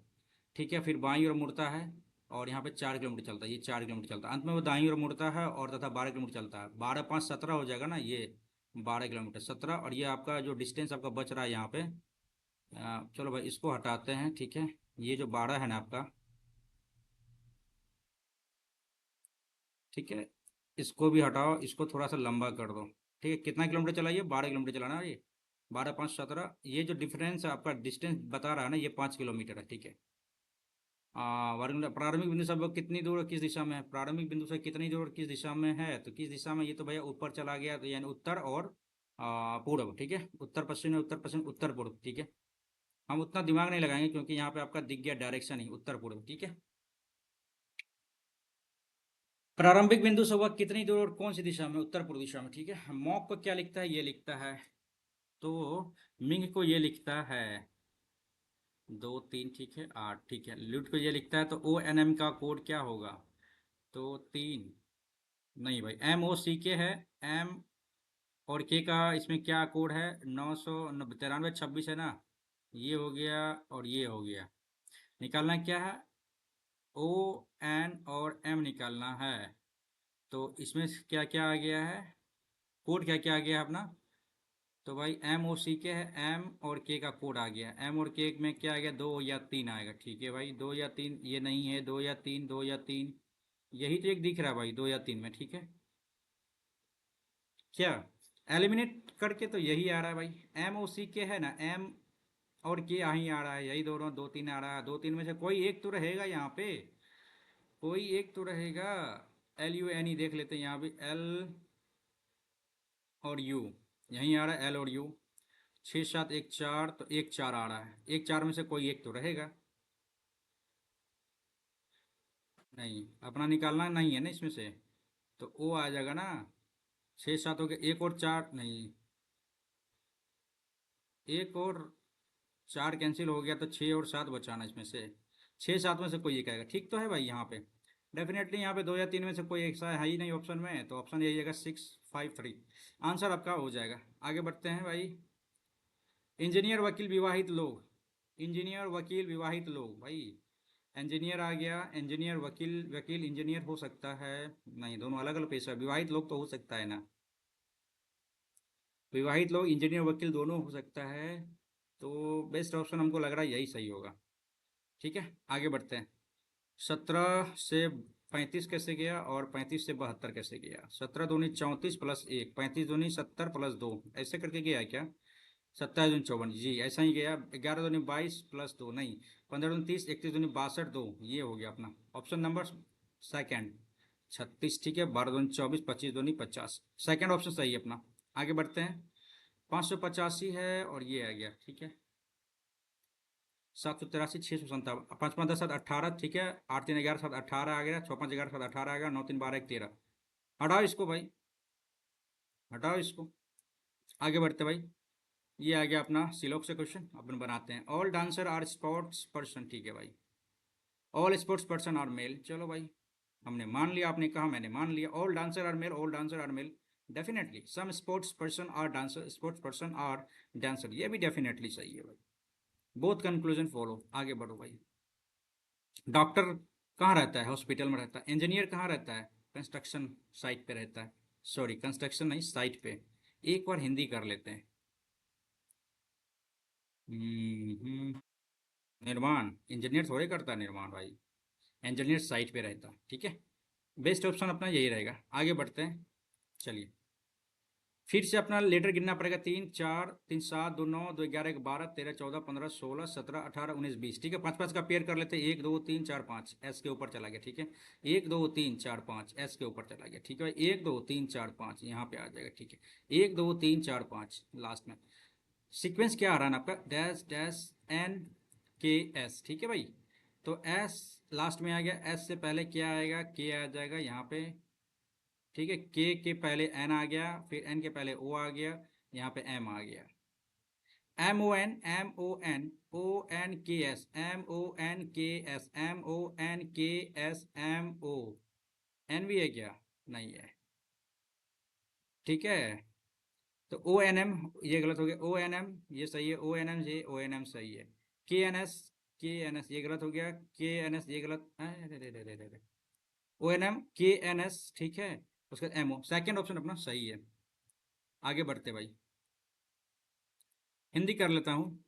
ठीक है। फिर बाईं ओर मुड़ता है और यहाँ पे 4 किलोमीटर चलता है। ये 4 किलोमीटर चलता है। अंत में वो दाईं ओर मुड़ता है और तथा 12 किलोमीटर चलता है। 12 5 17 हो जाएगा ना ये। 12 किलोमीटर 17 और ये आपका जो डिस्टेंस आपका बच रहा है यहाँ पे। चलो भाई इसको हटाते हैं ठीक है। ये जो 12 है ना आपका ठीक है, इसको भी हटाओ, इसको थोड़ा सा लंबा कर दो। ठीक है, कितना किलोमीटर चला, ये 12 किलोमीटर चलाना है ये। 12 5 17, ये जो डिफरेंस है आपका डिस्टेंस बता रहा है ना, ये 5 किलोमीटर है। ठीक है। प्रारंभिक बिंदु से अब कितनी दूर किस दिशा में है, प्रारंभिक बिंदु से कितनी दूर किस दिशा में है, तो किस दिशा में, ये तो भैया ऊपर चला गया, तो यानी उत्तर और पूर्व। ठीक है, उत्तर पश्चिम है, उत्तर पश्चिम उत्तर पूर्व। ठीक है, हम उतना दिमाग नहीं लगाएंगे क्योंकि यहाँ पे आपका दिख गया डायरेक्शन ही उत्तर पूर्व। ठीक है, प्रारंभिक बिंदु से वह कितनी दूर और कौन सी दिशा में, उत्तर पूर्व दिशा में। ठीक है, मॉक को क्या लिखता है, ये लिखता है, तो मिंग को ये लिखता है 2 3, ठीक है 8। ठीक है, ल्यूट को ये लिखता है, तो ONM का कोड क्या होगा, तो 3, नहीं भाई MOCK है। एम और के का इसमें क्या कोड है, 993 26 है ना, ये हो गया और ये हो गया। निकालना क्या है, ON और M निकालना है। तो इसमें क्या क्या आ गया है, कोड क्या क्या आ गया है अपना, तो भाई MOCK है, M और K का कोड आ गया। M और K में क्या आ गया, 2 या 3 आएगा। ठीक है भाई, 2 या 3, ये नहीं है, 2 या 3, 2 या 3, यही तो एक दिख रहा है भाई, 2 या 3 में। ठीक है, क्या एलिमिनेट करके तो यही आ रहा है भाई, MOCK है ना, M और K यही आ रहा है, यही दोनों 2 3 आ रहा है। 2 3 में से कोई एक तो रहेगा यहाँ पे, कोई एक तो रहेगा। LUNE देख लेते हैं, यहाँ भी L और U यहीं आ रहा है, L और U। 6 7 1 4, तो 1 4 आ रहा है, 1 4 में से कोई एक तो रहेगा। नहीं, अपना निकालना नहीं है ना इसमें से, तो O आ जाएगा ना। 6 7 हो गया, एक और चार नहीं, एक और 4 कैंसिल हो गया, तो 6 और 7 बचाना इसमें से। 6 7 में से कोई एक आएगा, ठीक तो है भाई यहाँ पे। डेफिनेटली यहाँ पे 2 या 3 में से कोई एक सा है ही नहीं ऑप्शन में, तो ऑप्शन यही आएगा 6 5 3, आंसर आपका हो जाएगा। आगे बढ़ते हैं भाई, इंजीनियर वकील विवाहित लोग, इंजीनियर वकील विवाहित लोग भाई। इंजीनियर आ गया, इंजीनियर वकील, वकील इंजीनियर हो सकता है, नहीं दोनों अलग अलग पेशा है। विवाहित लोग तो हो सकता है ना, विवाहित लोग इंजीनियर वकील दोनों हो सकता है, तो बेस्ट ऑप्शन हमको लग रहा है यही सही होगा। ठीक है, आगे बढ़ते हैं। 17 से 35 कैसे गया, और 35 से 72 कैसे गया, 17 दूनी 34 + 1, 35 दूनी 70 + 2, ऐसे करके गया है क्या, 27 दूनी 54, जी ऐसा ही गया। 11 दूनी 22 + 2, नहीं, 15 दूनी 30, 31 दूनी 62, 2, ये हो गया अपना ऑप्शन नंबर सेकंड 36। ठीक है, 12 दूनी 24, 25 दूनी 50, सेकंड ऑप्शन सही है अपना। आगे बढ़ते हैं, 585 है और ये आ गया। ठीक है, 783, 657, 5 5 10 7 18, ठीक है, 8 3 11 7 18 आ गया, 6 5 11 7 18 आ गया, 9 3 12 1 13, हटाओ इसको भाई, हटाओ इसको। आगे बढ़ते भाई, ये आ गया अपना सिलोक से क्वेश्चन, अपन बनाते हैं। All dancer are sports person, ठीक है भाई, all sports person are male, चलो भाई हमने मान लिया, आपने कहा मैंने मान लिया, all dancer are male, all dancer are male, definitely some sports person are dancer, sports person are dancer, ये भी डेफिनेटली सही है भाई। बोथ कंक्लूजन फॉलो, आगे बढ़ो भाई। डॉक्टर कहाँ रहता है, हॉस्पिटल में रहता है। इंजीनियर कहाँ रहता है, कंस्ट्रक्शन साइट पे रहता है, सॉरी कंस्ट्रक्शन नहीं, साइट पे। एक बार हिंदी कर लेते हैं। हम्म, निर्माण, इंजीनियर थोड़े करता है निर्माण भाई, इंजीनियर साइट पे रहता है। ठीक है, बेस्ट ऑप्शन अपना यही रहेगा। आगे बढ़ते हैं, चलिए फिर से अपना लेटर गिनना पड़ेगा, 3 4 3 7 2 9 2 11 12 13 14 15 16 17 18 19 20। ठीक है, 5 5 का पेयर कर लेते हैं, 1 2 3 4 5 एस के ऊपर चला गया। ठीक है, 1 2 3 4 5 एस के ऊपर चला गया। ठीक है, 1 2 3 4 5 यहाँ पे आ जाएगा। ठीक है, 1 2 3 4 5 लास्ट में। सीक्वेंस क्या आ रहा है ना आपका, डैश डैश NKS। ठीक है भाई, तो एस लास्ट में आ गया, एस से पहले क्या आएगा, के आ जाएगा यहाँ पे। ठीक है, के पहले एन आ गया, फिर एन के पहले ओ आ गया, यहाँ पे एम आ गया। MON, एन भी है क्या, नहीं है। ठीक है, तो ONM ये गलत हो गया, ONM ये सही है, ONM ये ONM सही है। KNS ये गलत हो गया, KNS ये गलत, अरे ONM KNS, ठीक है, उसका MO सेकेंड ऑप्शन अपना सही है। आगे बढ़ते भाई, हिंदी कर लेता हूँ।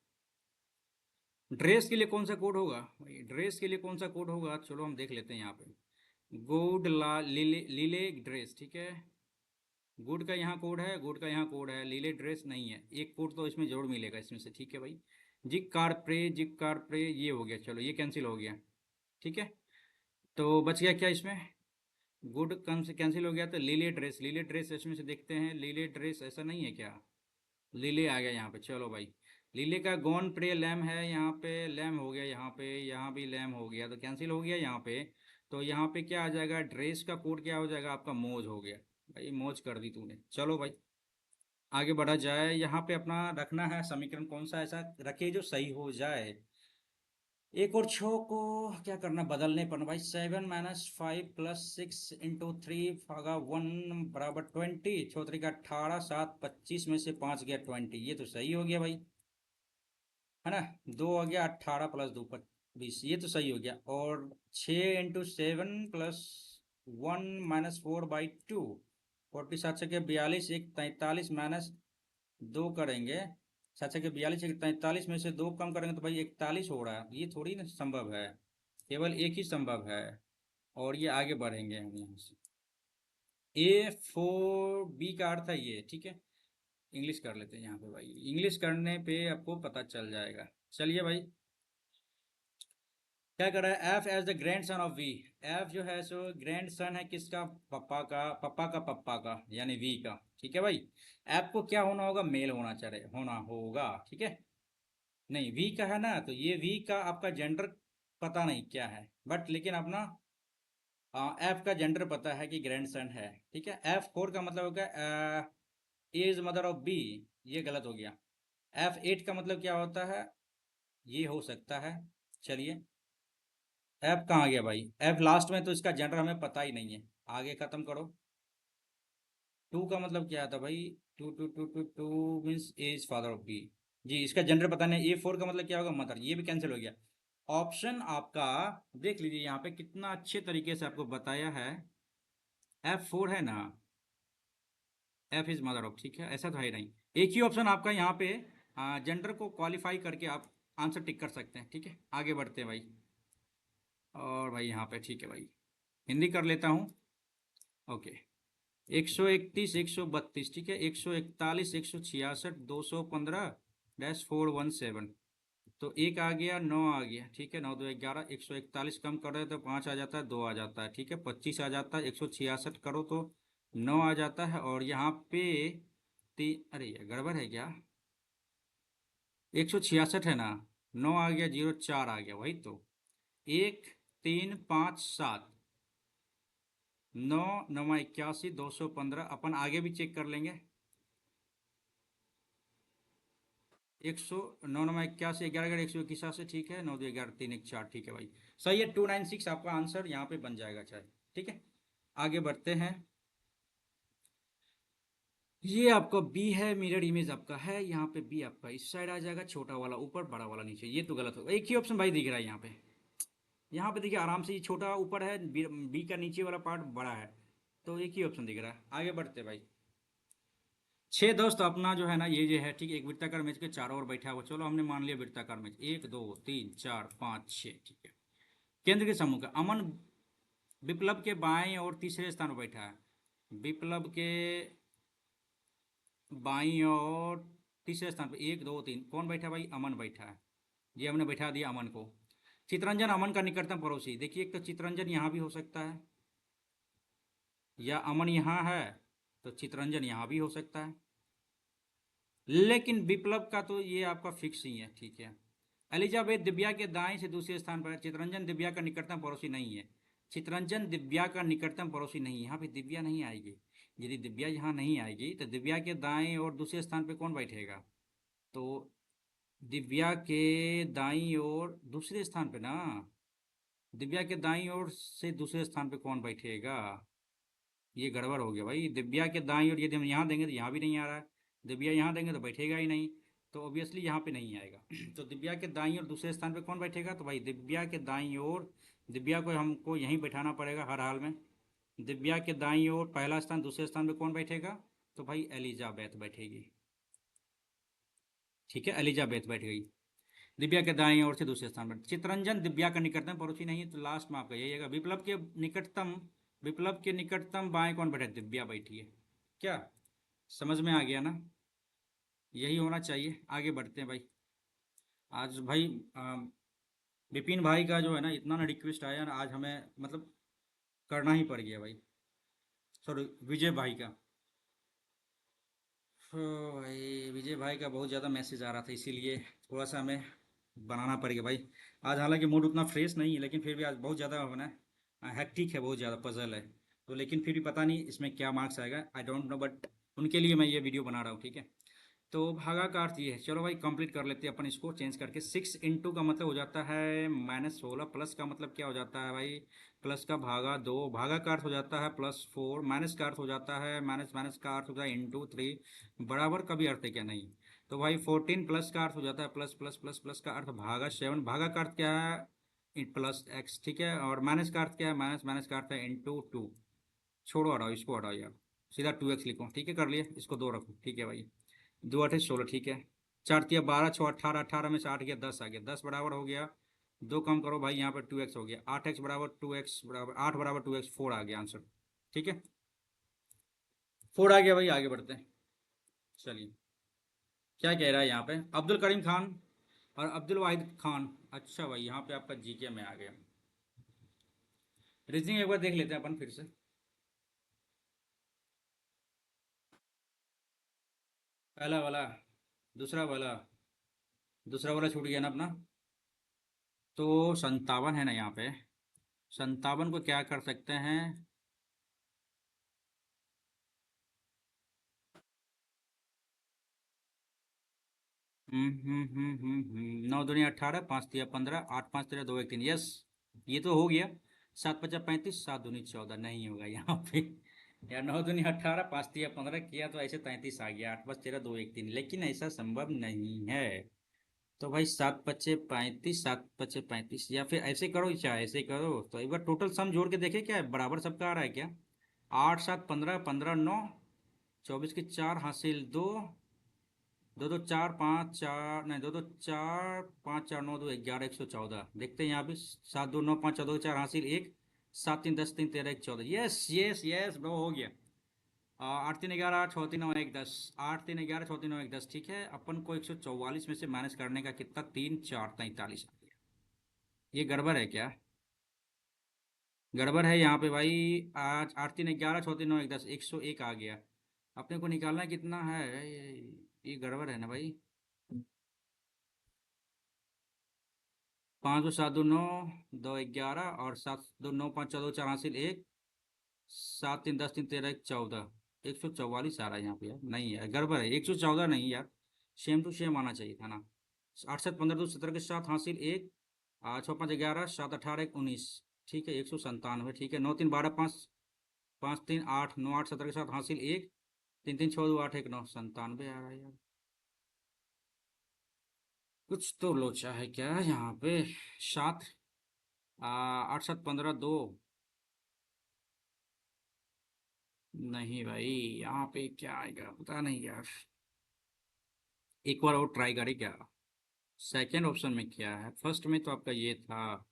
ड्रेस के लिए कौन सा कोड होगा भाई, ड्रेस के लिए कौन सा कोड होगा, चलो हम देख लेते हैं यहाँ पे। गुड ला लीले लीले ड्रेस, ठीक है। गुड का यहाँ कोड है, गुड का यहाँ कोड है, लीले ड्रेस नहीं है। एक कोड तो इसमें जरूर मिलेगा इसमें से, ठीक है भाई। जिक कार प्रे ये हो गया, चलो ये कैंसिल हो गया, ठीक है। तो बच गया क्या इसमें? गुड कम से कैंसिल हो गया, तो लीले ड्रेस, लीले ड्रेस इसमें से देखते हैं। लीले ड्रेस ऐसा नहीं है क्या? लीले आ गया यहाँ पे, चलो भाई। लीले का गॉन प्रे लैम है, यहाँ पे लैम हो गया, यहाँ पे यहाँ भी लैम हो गया, तो कैंसिल हो गया यहाँ पे। तो यहाँ पे क्या आ जाएगा? ड्रेस का कोड क्या हो जाएगा आपका? मौज हो गया। भाई मौज कर दी तूने, चलो भाई आगे बढ़ा जाए। यहाँ पे अपना रखना है समीकरण कौन सा ऐसा रखे जो सही हो जाए। एक और छो को क्या करना, बदलने पर भाई। 7 - 5 + 6 × 3 भागा 1 बराबर 20। छोत्री का 18, 7 25 में से 5 गया 20, ये तो सही हो गया भाई, है ना। 2 आ गया 18 + 2 20, ये तो सही हो गया। और 6 × 7 + 1 - 4/2 40, 7 के 42, 1 43 माइनस 2 करेंगे। 7 के 42, 1 43 में से 2 कम करेंगे तो भाई 41 हो रहा है, ये थोड़ी ना संभव है, केवल एक ही संभव है। और ये आगे बढ़ेंगे हम यहाँ से। A4B का अर्थ है ये, ठीक है। इंग्लिश कर लेते हैं यहाँ पे भाई, इंग्लिश करने पे आपको पता चल जाएगा। चलिए भाई, क्या कर रहा है? F as the grandson of V. F जो है सो ग्रैंड सन है किसका? पप्पा का, पप्पा का यानी वी का, ठीक है भाई। एफ को क्या होना होगा? मेल होना होगा, ठीक है। नहीं, वी का है ना, तो ये वी का आपका जेंडर पता नहीं क्या है, बट लेकिन अपना एफ का जेंडर पता है कि ग्रैंड सन है, ठीक है। F4 का मतलब होगा इज मदर ऑफ बी, ये गलत हो गया। F8 का मतलब क्या होता है? ये हो सकता है। चलिए, एफ कहाँ गया भाई? एफ लास्ट में, तो इसका जेंडर हमें पता ही नहीं है। आगे खत्म करो। टू का मतलब क्या था भाई? Two two two two two means A is father of B. जी, इसका जेंडर पता नहीं। A4 का मतलब क्या होगा? मदर, ये भी कैंसिल हो गया। ऑप्शन आपका देख लीजिए यहाँ पे कितना अच्छे तरीके से आपको बताया है। F4 है ना, एफ इज मदर ऑफ, ठीक है, ऐसा तो है नहीं। एक ही ऑप्शन आपका यहाँ पे जेंडर को क्वालिफाई करके आप आंसर टिक कर सकते हैं, ठीक है। आगे बढ़ते हैं भाई। और भाई यहाँ पे ठीक है भाई, हिंदी कर लेता हूँ। ओके। 131, 132, ठीक है। 141, 166, 215-417। तो एक आ गया, 9 आ गया, ठीक है। 9 2 11, 141 कम कर रहे तो 5 आ जाता है, 2 आ जाता है, ठीक है। 25 आ जाता है, 166 करो तो 9 आ जाता है। और यहाँ पे अरे ये गड़बड़ है क्या? 166 है ना, 9 आ गया, 0 4 आ गया, वही तो। 1 3 5 7, 9 9 81, 215। अपन आगे भी चेक कर लेंगे। 109 9 81, 11 11, 181, ठीक है। 9 2 11 3 1 4, ठीक है भाई। सही है, 296 आपका आंसर यहाँ पे बन जाएगा, चाहे, ठीक है। आगे बढ़ते हैं। ये आपका बी है, मिरर इमेज आपका है यहाँ पे। बी आपका इस साइड आ जाएगा, छोटा वाला ऊपर, बड़ा वाला नीचे, ये तो गलत होगा। एक ही ऑप्शन भाई दिख रहा है यहाँ पे। यहाँ पे देखिए आराम से, ये छोटा ऊपर है, बी का नीचे वाला पार्ट बड़ा है, तो एक ही ऑप्शन दिख रहा है। आगे बढ़ते भाई। 6 दोस्त अपना जो है ना, ये जो है, ठीक है, एक वृत्ताकार मेज के चारों ओर बैठा हुआ। चलो हमने मान लिया वृत्ताकार मेज, 1 2 3 4 5 6, ठीक है। केंद्र के सम्मुख अमन विप्लव के बाएं और तीसरे स्थान पर बैठा है। विप्लव के बाईं और तीसरे स्थान पर 1 2 3 कौन बैठा भाई? अमन बैठा है। ये हमने बैठा दिया अमन को। चितरंजन अमन का निकटतम पड़ोसी। देखिए, एक तो चितरंजन यहाँ भी हो सकता है, या अमन यहाँ है तो चितरंजन यहाँ भी हो सकता है, लेकिन विप्लव का तो ये आपका फिक्स ही है, ठीक है। एलिजाबेथ दिव्या के दाएं से दूसरे स्थान पर है। चितरंजन दिव्या का निकटतम पड़ोसी नहीं है। चितरंजन दिव्या का निकटतम पड़ोसी नहीं है, यहाँ पे दिव्या नहीं आएगी। यदि दिव्या यहाँ नहीं आएगी तो दिव्या के दाएं और दूसरे स्थान पे कौन बैठेगा? तो दिव्या के दाईं ओर दूसरे स्थान पे ना, दिव्या के दाईं ओर से दूसरे स्थान पे कौन बैठेगा? ये गड़बड़ हो गया भाई। दिव्या के दाईं ओर यदि हम यहाँ देंगे तो यहाँ भी नहीं आ रहा है, दिव्या यहाँ देंगे तो बैठेगा ही नहीं, तो ऑब्वियसली यहाँ पे नहीं आएगा। तो दिव्या के दाईं ओर दूसरे स्थान पे कौन बैठेगा? तो भाई दिव्या के दाईं ओर, दिव्या को हमको यहीं बैठाना पड़ेगा हर हाल में। दिव्या के दाईं ओर पहला स्थान, दूसरे स्थान पे कौन बैठेगा? तो भाई एलिजाबेथ बैठेगी, ठीक है, एलिजाबेथ बैठ गई। दिव्या के दाईं ओर से दूसरे स्थान पर चित्रंजन दिव्या का निकटतम पड़ोसी नहीं है, तो लास्ट में आपका यही है। विप्लव के निकटतम बाएं कौन बैठे? दिव्या बैठी है। क्या समझ में आ गया ना? यही होना चाहिए। आगे बढ़ते हैं भाई। आज भाई विपिन भाई का जो है ना, इतना ना रिक्वेस्ट आया ना, आज हमें मतलब करना ही पड़ गया भाई। सॉरी, विजय भाई का। तो भाई विजय भाई का बहुत ज़्यादा मैसेज आ रहा था, इसीलिए थोड़ा सा हमें बनाना पड़ गया भाई। आज हालांकि मूड उतना फ्रेश नहीं है, लेकिन फिर भी आज बहुत ज़्यादा बना हैक्टिक है, बहुत ज़्यादा पजल है। तो लेकिन फिर भी पता नहीं इसमें क्या मार्क्स आएगा, आई डोंट नो, बट उनके लिए मैं ये वीडियो बना रहा हूँ, ठीक है। तो भागा का अर्थ ये है, चलो भाई कंप्लीट कर लेते हैं अपन इसको चेंज करके। 6 इंटू का मतलब हो जाता है -16, प्लस का मतलब क्या हो जाता है भाई? प्लस का भागा 2, भागा का अर्थ हो जाता है +4, माइनस का अर्थ हो जाता है माइनस, माइनस का अर्थ होता है ×3, बराबर का भी अर्थ है क्या? नहीं। तो भाई 14 प्लस का अर्थ हो जाता है प्लस प्लस प्लस प्लस का अर्थ भागा 7, भागा का अर्थ क्या है? +x, ठीक है। और माइनस का अर्थ क्या है? माइनस, माइनस का अर्थ है ×2। छोड़ो, हटाओ इसको, हटाओ यार, सीधा 2x लिखो, ठीक है, कर लिया। इसको 2 रखो, ठीक है भाई। 2 8 16, ठीक है। 4 3 12 6 18, 18 में से 8 गया 10 आ गया, 10 बराबर हो गया। 2 कम करो भाई, यहाँ पर 2x हो गया। 8x बराबर 2x बराबर 8 बराबर 2x, 4 आ गया आंसर, ठीक है। 4 आ गया भाई, आगे बढ़ते हैं। चलिए, क्या कह रहा है यहाँ पे? अब्दुल करीम खान और अब्दुल वाहिद खान। अच्छा भाई, यहाँ पे आपका जीके में आ गया। रीजनिंग एक बार देख लेते हैं अपन फिर से। पहला वाला, दूसरा वाला, दूसरा वाला छूट गया ना अपना। तो 57 है ना यहाँ पे। 57 को क्या कर सकते हैं? 9 दूनी 18, 5 तिया 15, 8 5 13 2 1 3, यस, ये तो हो गया। 7 5 35, 7 दूनी 14, नहीं होगा यहाँ पे। यार 9 दूनी 18, 5 तिया 15 किया तो ऐसे 33 आ गया। 8 5 13 2 1 3, लेकिन ऐसा संभव नहीं है। तो भाई 7 5 35, 7 5 35, या फिर ऐसे करो, चाहे ऐसे करो, तो एक बार टोटल सम जोड़ के देखे क्या है, बराबर सबका आ रहा है क्या? 8 7 15, 15 9, 24 के 4 हासिल 2, 2 2 4 5 4, नहीं, 2 2 4 5 4 9 2 11 114, देखते हैं यहाँ पे। 7 2 9 5 14 4 हासिल 1, 7 3 10 3 13 1 14, यस यस यस ब्रो, हो गया। 8 3 11 6 3 9 1 10, 8 3 11 6 3 9 1 10, ठीक है। अपन को 144 में से माइनस करने का कितना? 3 4 43 आ गया। ये गड़बड़ है क्या? गड़बड़ है यहाँ पे भाई। आज 8 3 11 6 3 9 1 10, 101 आ गया। अपने को निकालना कितना है? ये गड़बड़ है ना भाई। 5 2 7 2 9 2 11, और 7 2 9 5 14 4 हासिल 1, 7 3 10 3 13 1 14, 144 आ रहा है यहाँ पे यार, नहीं है, गड़बड़ है। 114 नहीं यार, सेम टू सेम आना चाहिए था ना। 8 7 15 2 17 के 7 हासिल 1, 6 5 11, 7 18 1 19, ठीक है। 197, ठीक है। 9 3 12 5, 5 3 8, 9 8 17 के 7 हासिल 1, 3 3 6 2 8 1 9, 97 आ रहा है यार। कुछ तो लोचा है क्या यहाँ पे? 7 8 7 15 2, नहीं भाई, यहाँ पे क्या आएगा पता नहीं यार। एक बार और ट्राई करें क्या? सेकंड ऑप्शन में क्या है? फर्स्ट में तो आपका ये था,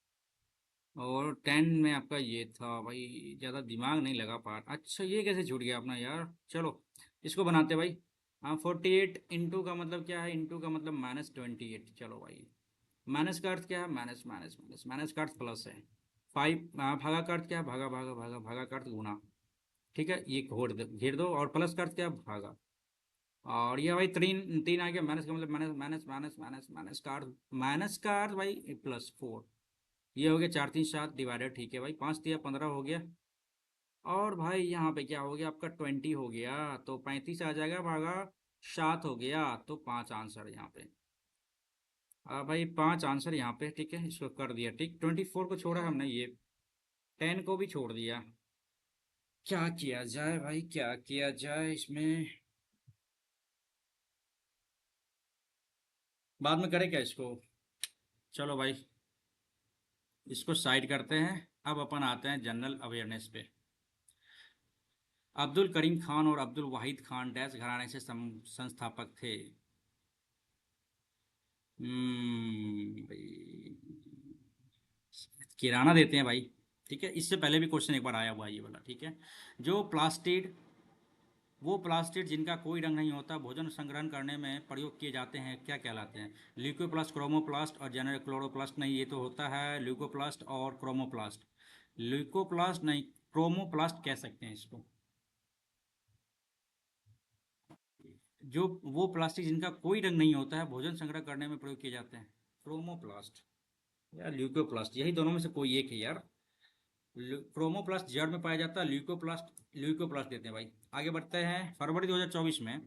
और 10 में आपका ये था भाई। ज़्यादा दिमाग नहीं लगा पा रहा। अच्छा, ये कैसे छूट गया अपना यार? चलो, इसको बनाते भाई। हाँ, 48 इंटू का मतलब क्या है? इंटू का मतलब -28। चलो भाई, माइनस का अर्थ क्या है? माइनस, माइनस, माइनस, माइनस का अर्थ प्लस है। 5, भागा का अर्थ क्या है? भागा भागा भागा, भागा का अर्थ गुना, ठीक है। ये घेर दो, और प्लस का अर्थ क्या है? भागा। और ये भाई 3 3 आ गया। माइनस का मतलब minus, minus, minus, minus, minus का अर्थ, माइनस का अर्थ भाई +4। ये हो गया 4 3 7 डिवाइडेड, ठीक है भाई। 5 3 15 हो गया। और भाई यहाँ पे क्या हो गया आपका? 20 हो गया, तो 35 आ जाएगा, भागा 7 हो गया, तो 5 आंसर यहाँ पे। भाई 5 आंसर यहाँ पे, ठीक है। इसको कर दिया ठीक। 24 को छोड़ा हमने, ये 10 को भी छोड़ दिया। क्या किया जाए भाई, क्या किया जाए इसमें? बाद में करें क्या इसको? चलो भाई, इसको साइड करते हैं। अब अपन आते हैं जनरल अवेयरनेस पे। अब्दुल करीम खान और अब्दुल वाहिद खान डैश घराने से संस्थापक थे। भाई किराना देते हैं भाई। ठीक है, इससे पहले भी क्वेश्चन एक बार आया हुआ है ये वाला। ठीक है, जो प्लास्टिड, वो प्लास्टिड जिनका कोई रंग नहीं होता, भोजन संग्रहण करने में प्रयोग किए जाते हैं, क्या कहलाते हैं? ल्यूकोप्लास्ट, क्रोमोप्लास्ट और जेनर क्लोरोप्लास्ट। नहीं, ये तो होता है ल्यूकोप्लास्ट और क्रोमोप्लास्ट। ल्यूकोप्लास्ट नहीं, क्रोमोप्लास्ट कह सकते हैं इसको। जो वो प्लास्टिक जिनका कोई रंग नहीं होता है, भोजन संग्रह करने में प्रयोग किए जाते हैं, क्रोमोप्लास्ट या ल्यूकोप्लास्ट, यही दोनों में से कोई एक है यार। क्रोमोप्लास्ट जड़ में पाया जाता है, ल्यूकोप्लास्ट ल्यूकोप्लास्ट देते हैं भाई। आगे बढ़ते हैं। फरवरी 2024 में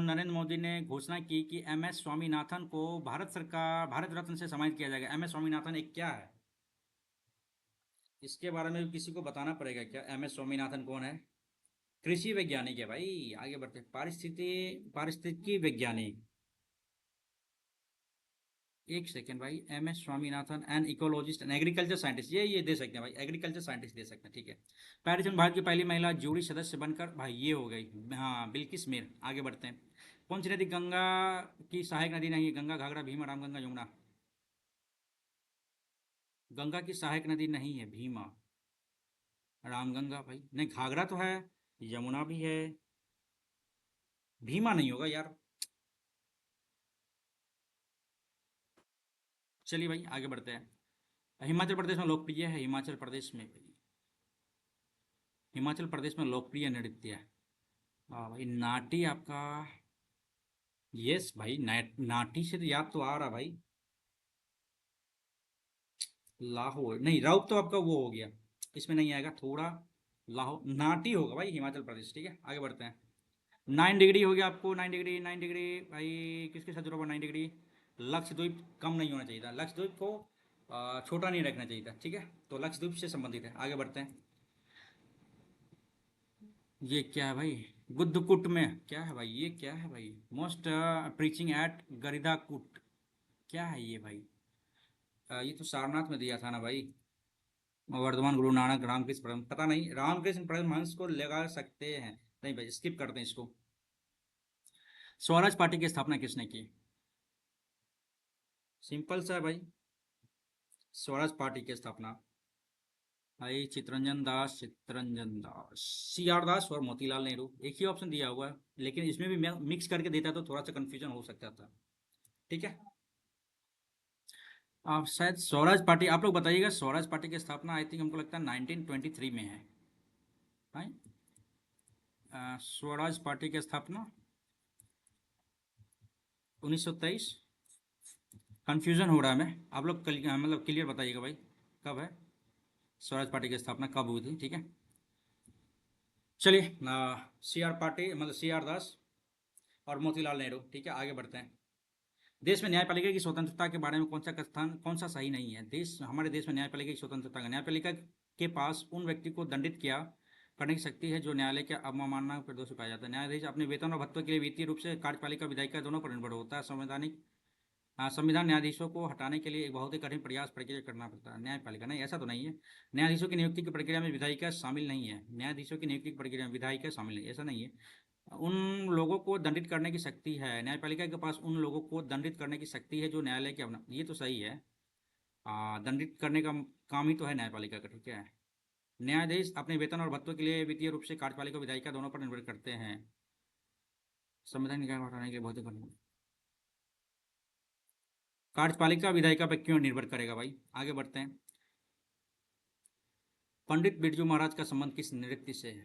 नरेंद्र मोदी ने घोषणा की कि एम एस स्वामीनाथन को भारत रत्न से सम्मानित किया जाएगा। एम एस स्वामीनाथन एक क्या है? इसके बारे में भी किसी को बताना पड़ेगा क्या, एम एस स्वामीनाथन कौन है? कृषि वैज्ञानिक है भाई। आगे बढ़ते हैं। पारिस्थितिकी वैज्ञानिक। एक सेकेंड भाई, M S Swaminathan, an ecologist and agriculture scientist, ये दे सकते हैं भाई, एग्रीकल्चर साइंटिस्ट दे सकते हैं। ठीक है। पेरिस में भारत की पहली महिला जूरी सदस्य बनकर, भाई ये हो गई, हाँ, बिल्किस मीर। आगे बढ़ते हैं। कौन सी नदी गंगा की सहायक नदी नहीं है? गंगा, घाघरा, भीमा, रामगंगा, यमुना। गंगा की सहायक नदी नहीं है भीमा, रामगंगा भाई। नहीं, घाघरा तो है, यमुना भी है, भीमा नहीं होगा यार। चलिए भाई आगे बढ़ते हैं। हिमाचल प्रदेश में लोकप्रिय है, हिमाचल प्रदेश में लोकप्रिय नृत्य है। हाँ भाई, नाटी आपका। यस भाई, नाटी से तो याद तो आ रहा भाई। लाहौर नहीं, राउत तो आपका वो हो गया, इसमें नहीं आएगा थोड़ा। लाहौर, नाटी होगा भाई हिमाचल प्रदेश। ठीक है, आगे बढ़ते हैं। 9 डिग्री हो गया आपको, 9 डिग्री, 9 डिग्री भाई। किसके साथ जुड़ा हुआ 9 डिग्री? लक्षद्वीप कम नहीं होना चाहिए था, लक्षद्वीप को छोटा नहीं रखना चाहिए था। ठीक है, तो लक्षद्वीप से संबंधित है। आगे बढ़ते हैं। ये क्या है भाई? गुद्दकुट में क्या है भाई? ये क्या है भाई? मोस्ट प्रीचिंग एट गरिदाकुट, क्या है ये भाई? ये तो सारनाथ में दिया था ना भाई। वर्धमान गुरु नानक रामकृष्ण पता नहीं, रामकृष्ण परमहंस को लगा सकते हैं। नहीं भाई, स्किप करते हैं इसको। स्वराज पार्टी की स्थापना किसने की? सिंपल सा है भाई, स्वराज पार्टी की स्थापना भाई चित्तरंजन दास, सी आर दास और मोतीलाल नेहरू। एक ही ऑप्शन दिया हुआ है, लेकिन इसमें भी मैं मिक्स करके देता तो थोड़ा सा कंफ्यूजन हो सकता था। ठीक है। आप शायद स्वराज पार्टी, आप लोग बताइएगा, स्वराज पार्टी की स्थापना आई थिंक हमको लगता है 1923 में है भाई। स्वराज पार्टी की स्थापना 1923। कंफ्यूजन हो रहा है, मैं आप लोग मतलब क्लियर बताइएगा भाई, कब है स्वराज पार्टी की स्थापना, कब हुई थी? ठीक है, चलिए। सी आर पार्टी मतलब सी आर दास और मोतीलाल नेहरू। ठीक है, आगे बढ़ते हैं। देश में न्यायपालिका की स्वतंत्रता के बारे में कौन सा सही नहीं है? हमारे देश में न्यायपालिका की स्वतंत्रता का, न्यायपालिका के पास उन व्यक्ति को दंडित किया करने की शक्ति है जो न्यायालय के अवमानना पर दोषी पाया जाता है। न्यायाधीश अपने वेतन और भत्तों के लिए वित्तीय रूप से कार्यपालिका विधायिका दोनों पर निर्भर होता है। संविधान न्यायाधीशों को हटाने के लिए एक बहुत ही कठिन प्रयास प्रक्रिया करना पड़ता है। न्यायपालिका नहीं, ऐसा तो नहीं है। न्यायाधीशों की नियुक्ति की प्रक्रिया में विधायिका शामिल नहीं है, न्यायाधीशों की नियुक्ति की प्रक्रिया में विधायिका शामिल नहीं, ऐसा नहीं है। उन लोगों को दंडित करने की शक्ति है, न्यायपालिका के पास उन लोगों को दंडित करने की शक्ति है जो न्यायालय के अपना, ये तो सही है। दंडित करने का काम ही तो है न्यायपालिका का। ठीक है। न्यायाधीश अपने वेतन और भत्तों के लिए वित्तीय रूप से कार्यपालिका विधायिका दोनों पर निर्भर करते हैं। संविधान निकाय हटाने के लिए बहुत ही कार्यपालिका विधायिका पर क्यों निर्भर करेगा भाई? आगे बढ़ते हैं। पंडित बिरजू महाराज का संबंध किस नृत्य से है?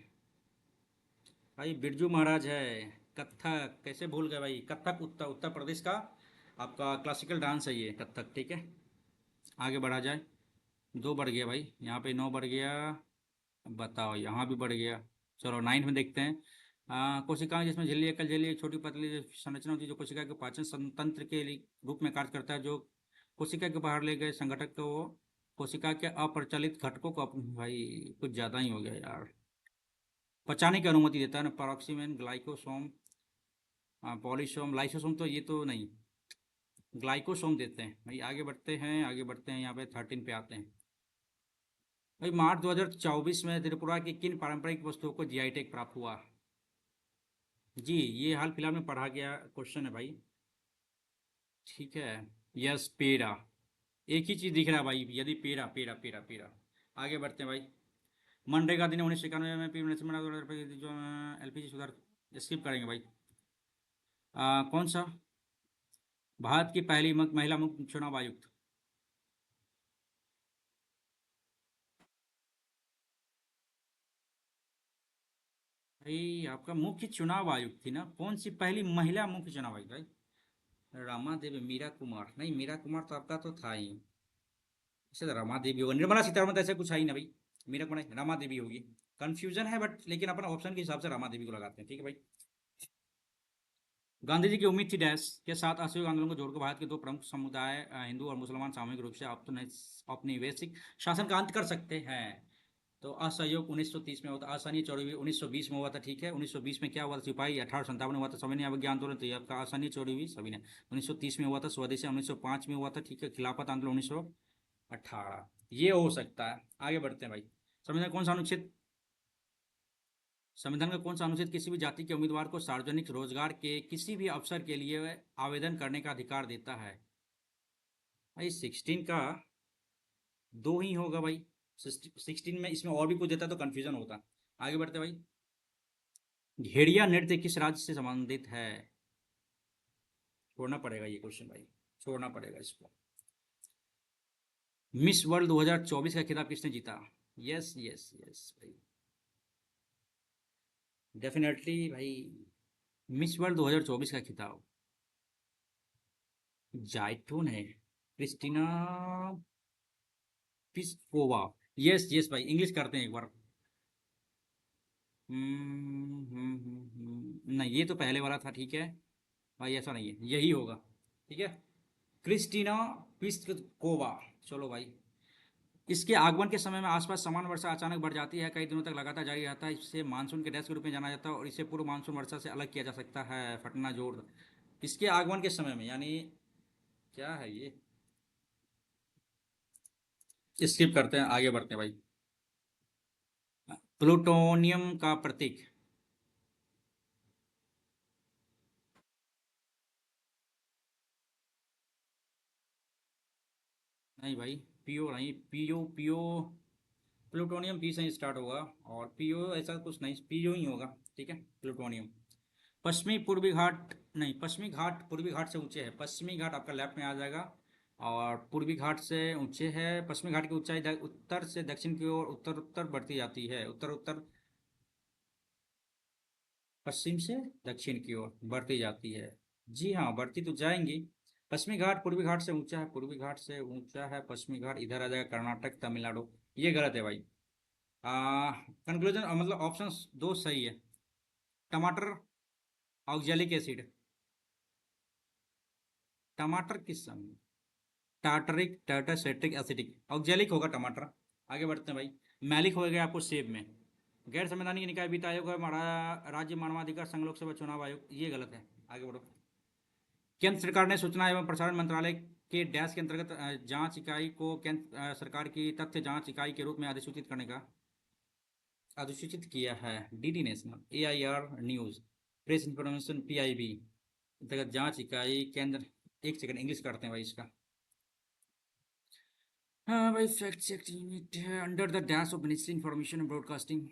भाई बिरजू महाराज है, कथक, कैसे भूल गए भाई? कथक उत्तर उत्तर प्रदेश का आपका क्लासिकल डांस है ये, कथक। ठीक है, आगे बढ़ा जाए। 2 बढ़ गया भाई, यहाँ पे 9 बढ़ गया। अब बताओ, यहाँ भी बढ़ गया। चलो 9 में देखते हैं। कोशिका जिसमें झिल्ली, एकल झिल्ली, एक छोटी पतली जो संरचना होती है जो कोशिका के पाचन तंत्र के रूप में कार्य करता है, जो कोशिका के बाहर ले गए संगठक को, कोशिका के अप्रचलित घटकों को भाई कुछ ज़्यादा ही हो गया यार, पचाने की अनुमति देता है ना। पैरोक्सीमेन, ग्लाइकोसोम, पॉलीसोम, लाइसोसोम तो ये तो नहीं, ग्लाइकोसोम देते हैं भाई। आगे बढ़ते हैं, यहाँ पे 13 पे आते हैं। भाई मार्च 2024 में त्रिपुरा की किन पारंपरिक वस्तुओं को जीआई टैग प्राप्त हुआ? जी, ये हाल फिलहाल में पढ़ा गया क्वेश्चन है भाई। ठीक है। यस, पेड़ा। एक ही चीज दिख रहा है भाई, यदि पेड़ा पेड़ा पेड़ा पेड़ा। आगे बढ़ते हैं भाई। मनरेगा दिन 1991 में पी नरसिम्हा राव जो एलपीजी सुधार। स्किप करेंगे भाई। कौन सा भारत की पहली महिला मुख्य चुनाव आयुक्त। भाई आपका मुख्य चुनाव आयुक्त थी ना, कौन सी पहली महिला मुख्य चुनाव आयुक्त भाई। रमा देवी, मीरा कुमार नहीं, मीरा कुमार तो आपका तो था ही। ऐसे तो रमा देवी होगा, निर्मला सीतारमण तो ऐसे कुछ है ही ना भाई। मीरा कुमार नहीं, रमा देवी होगी। कंफ्यूजन है बट लेकिन अपन ऑप्शन के हिसाब से रमा देवी को लगाते हैं, ठीक है भाई। गांधी जी की उम्मीद थी डैश के साथ असहयोग आंदोलन को जोड़कर भारत के दो प्रमुख समुदाय हिंदू और मुसलमान सामूहिक रूप से औपनिवेशिक शासन का अंत कर सकते हैं। तो असहयोग 1930 में हुआ था, असहनीय चौड़वी 1920 में हुआ था, ठीक है। 1920 में क्या हुआ था, सिपाही 1857 में हुआ था सविनय अवज्ञा आंदोलन, तो ये आपका असहनीय चौड़वी सविनय 1930 में हुआ था। स्वदेशी 1905 में हुआ था, ठीक है। खिलाफत आंदोलन 1918, ये हो सकता है। आगे बढ़ते हैं भाई। संविधान कौन सा अनुच्छेद संविधान का कौन सा अनुच्छेद किसी भी जाति के उम्मीदवार को सार्वजनिक रोजगार के किसी भी अवसर के लिए आवेदन करने का अधिकार देता है। भाई 16 का दो ही होगा भाई। 16 में इसमें और भी कुछ देता तो कंफ्यूजन होता। आगे बढ़ते भाई। भेड़िया नृत्य किस राज्य से संबंधित है। छोड़ना पड़ेगा ये क्वेश्चन भाई, छोड़ना पड़ेगा इसको। मिस वर्ल्ड 2024 का खिताब किसने जीता। यस यस यस भाई, डेफिनेटली भाई। मिस वर्ल्ड 2024 का खिताब जायटून है, क्रिस्टीना पिस्कोवा। यस यस भाई, इंग्लिश करते हैं एक बार। नहीं, ये तो पहले वाला था, ठीक है भाई, ऐसा नहीं है, यही होगा, ठीक है। Kristina Piskova. चलो भाई। इसके आगमन के समय में आसपास सामान्य वर्षा अचानक बढ़ जाती है, कई दिनों तक लगातार जारी रहता है, इसे मानसून के डैश के रूप में जाना जाता है और इसे पूर्व मानसून वर्षा से अलग किया जा सकता है। फटना जोड़। इसके आगमन के समय में यानी क्या है ये। स्किप करते हैं, आगे बढ़ते हैं भाई। प्लूटोनियम का प्रतीक। नहीं भाई, पीओ नहीं, पीओ पीओ। प्लूटोनियम पी से ही स्टार्ट होगा। और पीओ ऐसा कुछ नहीं, पीओ ही होगा, ठीक है। प्लूटोनियम। पश्चिमी पूर्वी घाट नहीं, पश्चिमी घाट पूर्वी घाट से ऊंचे है, पश्चिमी घाट आपका लेफ्ट में आ जाएगा। और पूर्वी घाट से ऊंचे है, पश्चिमी घाट की ऊंचाई उत्तर से दक्षिण की ओर उत्तर उत्तर बढ़ती जाती है, उत्तर उत्तर पश्चिम से दक्षिण की ओर बढ़ती जाती है। जी हाँ, बढ़ती तो जाएंगी। पश्चिमी घाट पूर्वी घाट से ऊंचा है, पूर्वी घाट से ऊंचा है पश्चिमी घाट, इधर आ जाएगा कर्नाटक तमिलनाडु। ये गलत है भाई। कंक्लूजन मतलब ऑप्शन दो सही है। टमाटर, ऑक्जेलिक एसिड। टमाटर किस समय, टार्टरिक टाटासेट्रिक एसिडिक, ऑक्जेलिक होगा टमाटर। आगे बढ़ते हैं भाई। मैलिक हो गया आपको सेब में। गैर संवैधानिक निकाय वित्त आयोग है हमारा, राज्य मानवाधिकार संघ लोकसभा चुनाव आयोग, ये गलत है। आगे बढ़ो। केंद्र सरकार ने सूचना एवं प्रसारण मंत्रालय के डैश के अंतर्गत जांच इकाई को केंद्र सरकार की तथ्य जांच इकाई के रूप में अधिसूचित करने का अधिसूचित किया है। DD national, AIR news, press information, PIB अंतर्गत जांच इकाई केंद्र। एक सेकंड, इंग्लिश करते हैं भाई इसका। हाँ भाई, फैक्ट चेक यूनिट है under the dash of ministry information broadcasting,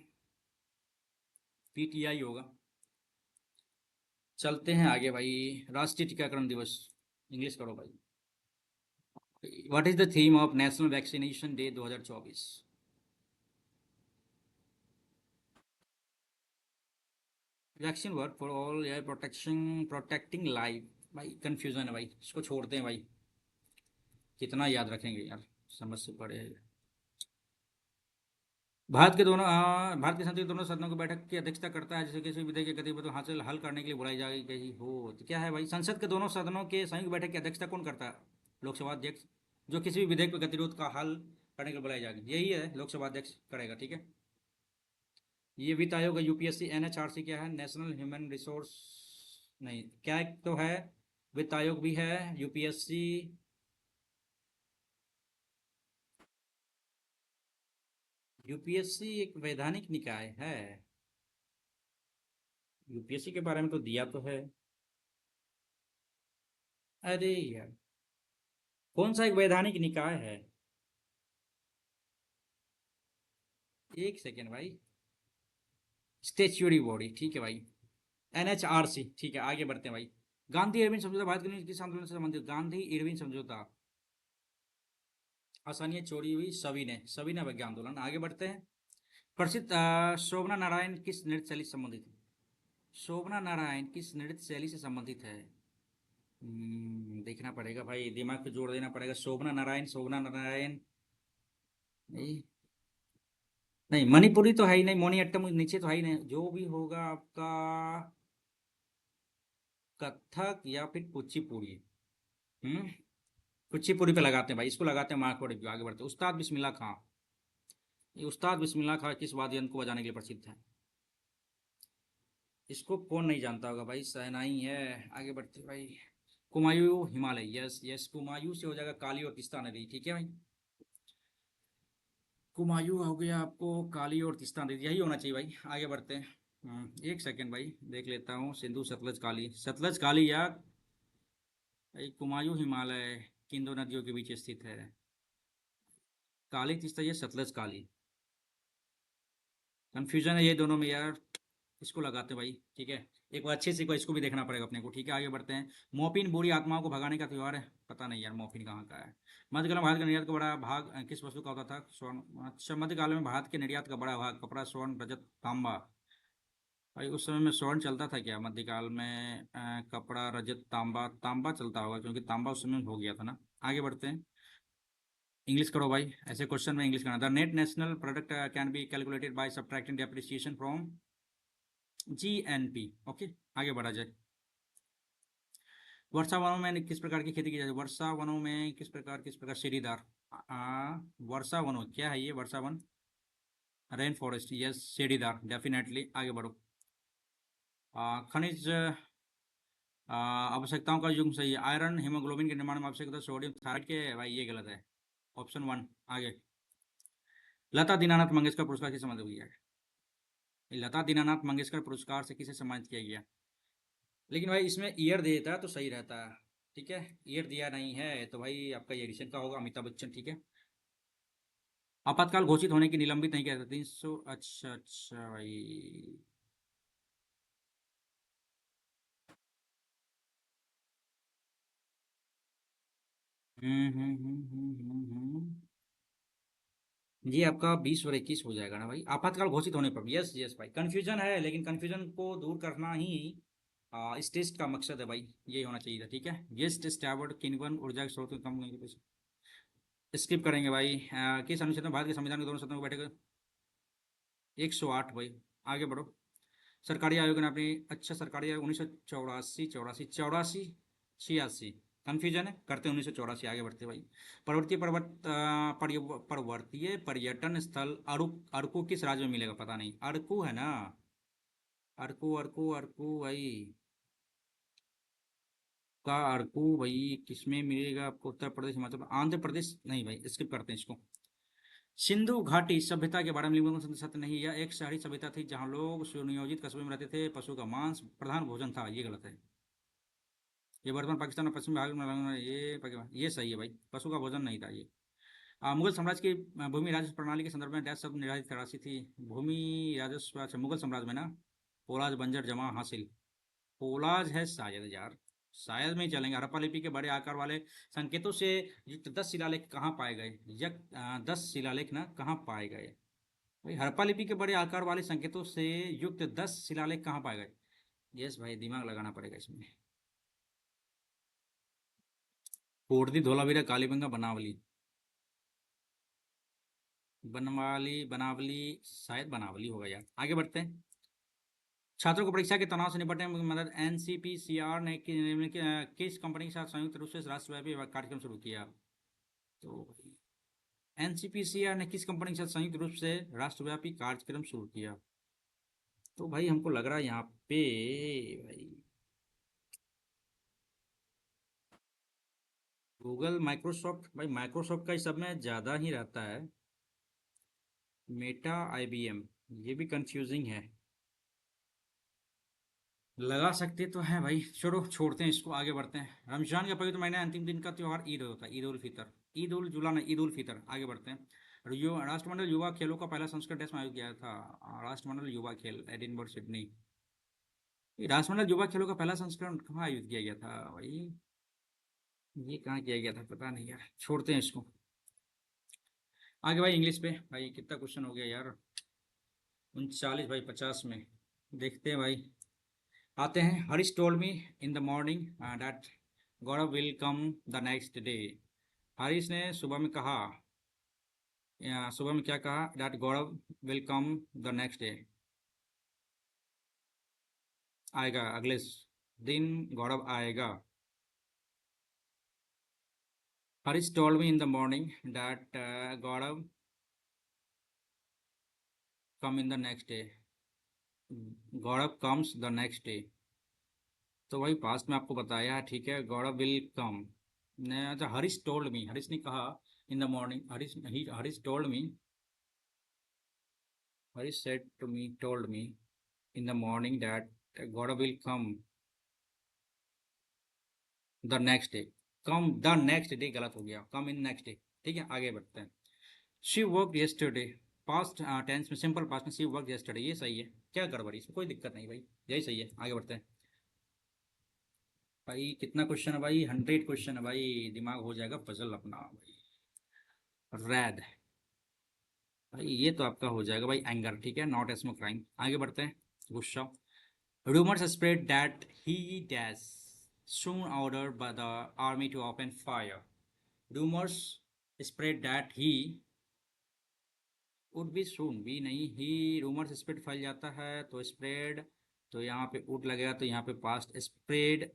PTI होगा। चलते हैं आगे भाई। राष्ट्रीय टीकाकरण दिवस, इंग्लिश करो भाई। What is the theme of national vaccination day 2024। Vaccine work for all या प्रोटेक्शन प्रोटेक्टिंग लाइफ। भाई कंफ्यूजन है भाई, इसको छोड़ते हैं भाई। कितना याद रखेंगे यार, समझ से पड़े है। भारत के संसद के दोनों सदनों की बैठक की अध्यक्षता करता है, जिसे किसी भी विधेयक के गतिविधियों को हासिल हल करने के लिए बुलाई जाएगी गई हो, तो क्या है भाई। संसद के दोनों सदनों के संयुक्त बैठक की अध्यक्षता कौन करता है। लोकसभा अध्यक्ष। जो किसी भी विधेयक पर गतिरोध का हल करने के लिए बुलाई जाएगी, यही है, लोकसभा अध्यक्ष करेगा, ठीक है। ये वित्त आयोग है, यूपीएससी, एनएचआरसी क्या है, नेशनल ह्यूमन रिसोर्स नहीं, क्या तो है। वित्त आयोग भी है, यूपीएससी। यूपीएससी एक वैधानिक निकाय है। यूपीएससी के बारे में तो दिया तो है। अरे यार, कौन सा एक वैधानिक निकाय है? एक सेकेंड भाई। स्टेच्यूरी बॉडी, ठीक है भाई। NHRC, ठीक है, आगे बढ़ते हैं भाई। गांधी इरविन समझौता भारत के किस आंदोलन से संबंधित? गांधी इरविन समझौता। आसानियां छोड़ी हुई सविनय अवज्ञा आंदोलन। आगे बढ़ते हैं। प्रसिद्ध शोभना नारायण किस नृत्य शैली से संबंधित है? शोभना नारायण किस नृत्य शैली से संबंधित है? देखना पड़ेगा भाई, दिमाग पे जोर देना पड़ेगा। शोभना नारायण नहीं। नहीं, मणिपुरी तो है ही नहीं, मोनियट्टम नीचे तो है ही नहीं, जो भी होगा आपका कथक या फिर कुचिपुड़ी। हम्म कुचिपुड़ी पे लगाते हैं भाई, इसको लगाते हैं मार्क पड़े। आगे बढ़ते हैं। उस्ताद बिस्मिल्लाह खां। ये उस्ताद बिस्मिल्लाह खां किस वाद्य यंत्र को बजाने के लिए प्रसिद्ध है? इसको कौन नहीं जानता होगा भाई, शहनाई है। आगे बढ़ते हैं भाई। कुमायूं हिमालय, यस यस, कुमायूं से हो जाएगा काली और तीस्ता नदी, ठीक है भाई। कुमायूं हो गया आपको, काली और तीस्ता नदी, यही होना चाहिए भाई। आगे बढ़ते हैं। एक सेकेंड भाई, देख लेता हूँ। सिंधु सतलज काली, सतलज काली या भाई कुमायूं हिमालय किन दो नदियों के बीच स्थित है? काली तीस्ता या सतलज काली, कंफ्यूजन है ये दोनों में यार। इसको लगाते हैं भाई, ठीक है। एक बार अच्छे से एक बार इसको भी देखना पड़ेगा अपने को, ठीक है। आगे बढ़ते हैं। मोपिन बुरी आत्माओं को भगाने का त्योहार है? पता नहीं यार, मोपिन कहाँ का है। मध्यकाल में भारत का निर्यात का बड़ा भाग किस वस्तु का होता था? स्वर्ण। अच्छा, मध्यकाल में भारत के निर्यात का बड़ा भाग कपड़ा, स्वर्ण, रजत, तांबा। भाई उस समय में स्वर्ण चलता था क्या मध्यकाल में? कपड़ा, रजत, तांबा, तांबा चलता होगा, क्योंकि तांबा उस समय हो गया था ना। आगे बढ़ते हैं। इंग्लिश करो भाई, ऐसे क्वेश्चन में इंग्लिश करना। The net national product can be calculated by subtracting depreciation from GNP। Okay, आगे बढ़ा जाए। वर्षा वनों में किस प्रकार की खेती की जाती है? वर्षा वनों में किस प्रकार सीढ़ीदार। वर्षा वनों क्या है ये? वर्षा वन, रेन फॉरेस्ट, यस, सीढ़ीदार डेफिनेटली। आगे बढ़ो। खनिज आवश्यकताओं का युग्म सही है। आयरन हीमोग्लोबिन के निर्माण में आवश्यक होता है। सोडियम थायराइड के, भाई ये गलत है। ऑप्शन 1। आगे। लता दीनानाथ मंगेशकर पुरस्कार किसे सम्मानित किया गया? लता दीनानाथ मंगेशकर पुरस्कार से किसे सम्मानित किया गया? लेकिन भाई इसमें ईयर दे देता है तो सही रहता है, ठीक है। ईयर दिया नहीं है तो भाई आपका ये रिसेंट का होगा, अमिताभ बच्चन, ठीक है। आपातकाल घोषित होने की निलंबित नहीं किया था? 300, अच्छा अच्छा भाई। जी आपका 20 और 21 हो जाएगा ना भाई, आपातकाल घोषित होने पर। यस यस भाई, कंफ्यूजन है, लेकिन कंफ्यूजन को दूर करना ही इस टेस्ट का मकसद है भाई। ये होना चाहिए था, ठीक है। गेस टेस्ट अवार्ड किन ऊर्जा के स्रोत कम नहीं होते? स्किप करेंगे भाई। किस अनुच्छेद में भारत के संविधान के दोनों सदनों को बैठे? 108 भाई। आगे बढ़ो। सरकारी आयोग ने अपनी, अच्छा सरकारी आयोग 1984, चौरासी, चौरासी, 86, कन्फ्यूजन है, करते 1984। आगे बढ़ते भाई। पर्वतीय पर्यटन स्थल अरकू किस राज्य में मिलेगा? पता नहीं, अरकू है ना। अरकू अरकू अरकू भाई, का अरकू भाई किस में मिलेगा आपको? उत्तर प्रदेश, हिमाचल, आंध्र प्रदेश? नहीं भाई, स्किप करते हैं इसको। सिंधु घाटी सभ्यता के बारे में लिखना सत्य नहीं। यह एक शहरी सभ्यता थी जहां लोग सुनियोजित कस्बे में रहते थे, पशु का मांस प्रधान भोजन था, ये गलत है। ये वर्तमान पाकिस्तान और पश्चिम बंगाल में, ये सही है भाई, पशु का भोजन नहीं था ये। मुगल साम्राज्य की भूमि राजस्व प्रणाली के संदर्भ में डैश शब्द निर्धारित करासी थी? भूमि राजस्व, अच्छा, मुगल साम्राज्य में ना, पोलाज, बंजर, जमा, हासिल। पोलाज है शायद यार, शायद में ही चलेंगे। हड़प्पा लिपि के बड़े आकार वाले संकेतों से युक्त 10 शिलालेख कहाँ पाए गए? 10 शिलालेख ना कहाँ पाए गए भाई? हड़प्पा लिपि के बड़े आकार वाले संकेतों से युक्त 10 शिलालेख कहाँ पाए गए? यस भाई, दिमाग लगाना पड़ेगा इसमें। कोटदी, धोलावीरा, कालीबंगा, बनावली। बनावली, शायद बनावली होगा यार। आगे बढ़ते हैं। छात्रों को परीक्षा के तनाव से निपटने में मदद NCPCR ने किस कंपनी के साथ संयुक्त रूप से राष्ट्रव्यापी कार्यक्रम शुरू किया? तो NCPCR ने किस कंपनी के साथ संयुक्त रूप से राष्ट्रव्यापी कार्यक्रम शुरू किया? तो भाई हमको लग रहा है यहाँ पे भाई गूगल, माइक्रोसॉफ्ट। भाई माइक्रोसॉफ्ट का इस सब में ज़्यादा ही रहता है। मेटा, IBM, ये भी कंफ्यूजिंग है। लगा सकते तो है भाई, चलो छोड़ते हैं इसको, आगे बढ़ते हैं। रमजान का पवित्र महीने अंतिम दिन का त्यौहार ईद होता है, ईद उल फितर, ईद उल जुला नहीं, ईद उल फितर। आगे बढ़ते हैं। राष्ट्रमंडल युवा खेलों का पहला संस्करण देश में आयोजित किया था। राष्ट्रमंडल युवा खेल एडिनबर्ग सिडनी। ये राष्ट्रमंडल युवा खेलों का पहला संस्करण कहाँ आयोजित किया गया था भाई? ये कहाँ किया गया था पता नहीं यार, छोड़ते हैं इसको। आगे भाई इंग्लिश पे, भाई कितना क्वेश्चन हो गया यार, 39 भाई 50 में। देखते हैं भाई, आते हैं। Harish told me in the morning that Gaurav will come the next day. Harish ने सुबह में कहा, या सुबह में क्या कहा, that Gaurav will come the next day, आएगा अगले दिन गौरव आएगा। Harish told me in the morning that Gaurav come in the next day, Gaurav comes the next day. तो वही पास्ट में आपको बताया है, ठीक है, गौरव विल कम ने। अच्छा, हरीश टोल्ड मी, हरीश ने कहा in the morning, Harish told me, Harish said to me, told me in the morning that Gaurav will come the next day. Come the next day गलत हो गया, कम इन नेक्स्ट डे। ठीक है, आगे बढ़ते हैं। She work yesterday, past tense में, simple past में शी वर्क येस्टरडे, ये सही है। क्या गड़बड़ी, इसमें कोई दिक्कत नहीं भाई, यही सही है। आगे बढ़ते हैं भाई। कितना क्वेश्चन है भाई? 100 क्वेश्चन है भाई, दिमाग हो जाएगा पजल अपना भाई। रैद, भाई ये तो आपका हो जाएगा भाई एंगर, ठीक है, नॉट स्मो क्राइम। आगे बढ़ते हैं। गुस्सा, rumours spread that he dash soon ordered by the army to open fire. Rumors spread that he would be soon, भी नहीं, ही, रूमर्स स्प्रेड फैल जाता है तो स्प्रेड, तो यहाँ पे उड लगेगा, तो यहाँ पे पास्ट स्प्रेड,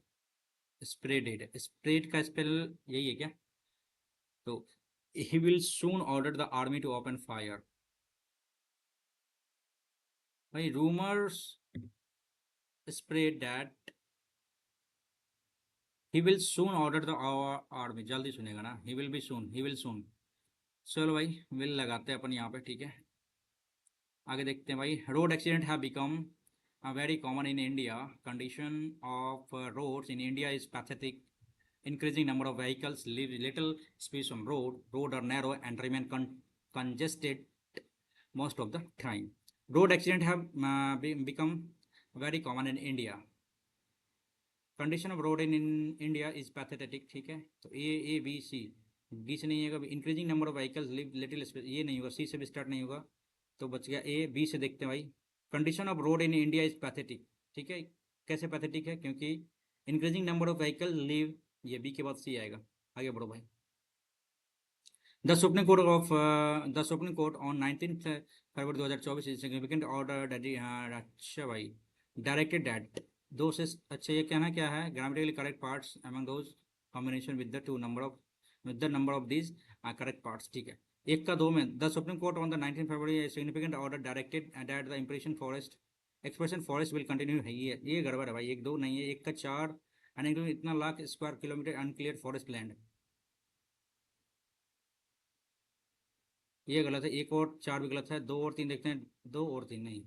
स्प्रेडेड, स्प्रेड का स्पेल यही है क्या? तो he will soon order the army to open fire। भाई rumours spread that he will soon order the army, जल्दी सुनेगा ना, he will be soon, he will soon। चलो भाई, विल लगाते हैं अपन यहाँ पे, ठीक है। आगे देखते हैं भाई। Road accident have become very common in India, condition of roads in India is pathetic, increasing number of vehicles leave little space on road are narrow and remain congested most of the time। road accident have become very common in India, condition of road in India is pathetic, ठीक है। तो A B C, B से नहीं होगा, increasing number of vehicles live little space, ये नहीं होगा, सी से भी स्टार्ट नहीं होगा, तो बच गया ए। बी से देखते हैं भाई, condition of road in India is pathetic, ठीक है। कैसे पैथेटिक है? क्योंकि increasing number of vehicle live, ये बी के बाद सी आएगा। आगे बढ़ो भाई। The supreme Court on 19 February 2024 is significant order, अच्छा भाई, डायरेक्टेड डैट, दो से, अच्छा ये कहना क्या है, grammatically correct parts among those combination with the two number of, with the number of these correct parts, ठीक है। एक का दो में, the supreme Court on the 19 February significant order directed that the impression forest, expression forest will continue है, ये गड़बड़ है भाई, एक दो नहीं है, एक का चार, एंड इतना lakh square kilometre unclear forest land, ये गलत है। एक और चार भी गलत है, दो और तीन देखते हैं, दो और तीन नहीं,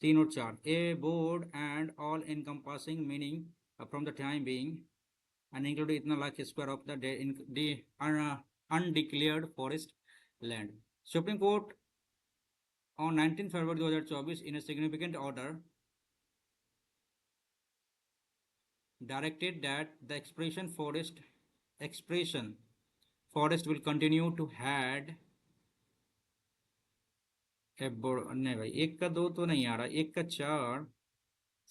तीन और चार, a broad and all encompassing meaning from the time being and including इतना lakh square of the undeclared forest land. Supreme Court on 19 February 2024 in a significant order directed that the expression forest will continue to had नहीं भाई, एक का दो तो नहीं आ रहा, एक का चार,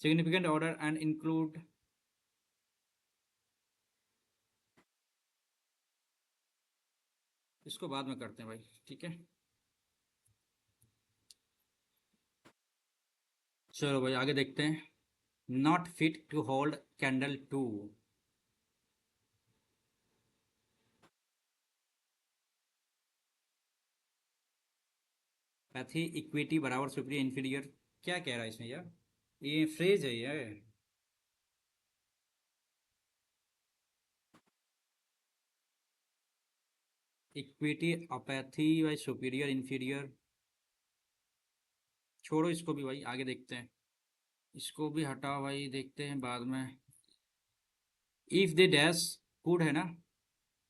सिग्निफिकेंट ऑर्डर एंड इंक्लूड, इसको बाद में करते हैं भाई, ठीक है। चलो भाई आगे देखते हैं। Not fit to hold candle to, पैथी इक्विटी बराबर सुपीरियर इंफीरियर, क्या कह रहा है इसमें यार? ये फ्रेज है ये। इक्विटी अपैथी भाई, सुपीरियर इंफीरियर, छोड़ो इसको भी भाई, आगे देखते हैं। इसको भी हटाओ भाई, देखते हैं बाद में। इफ दे डैश कुड है ना,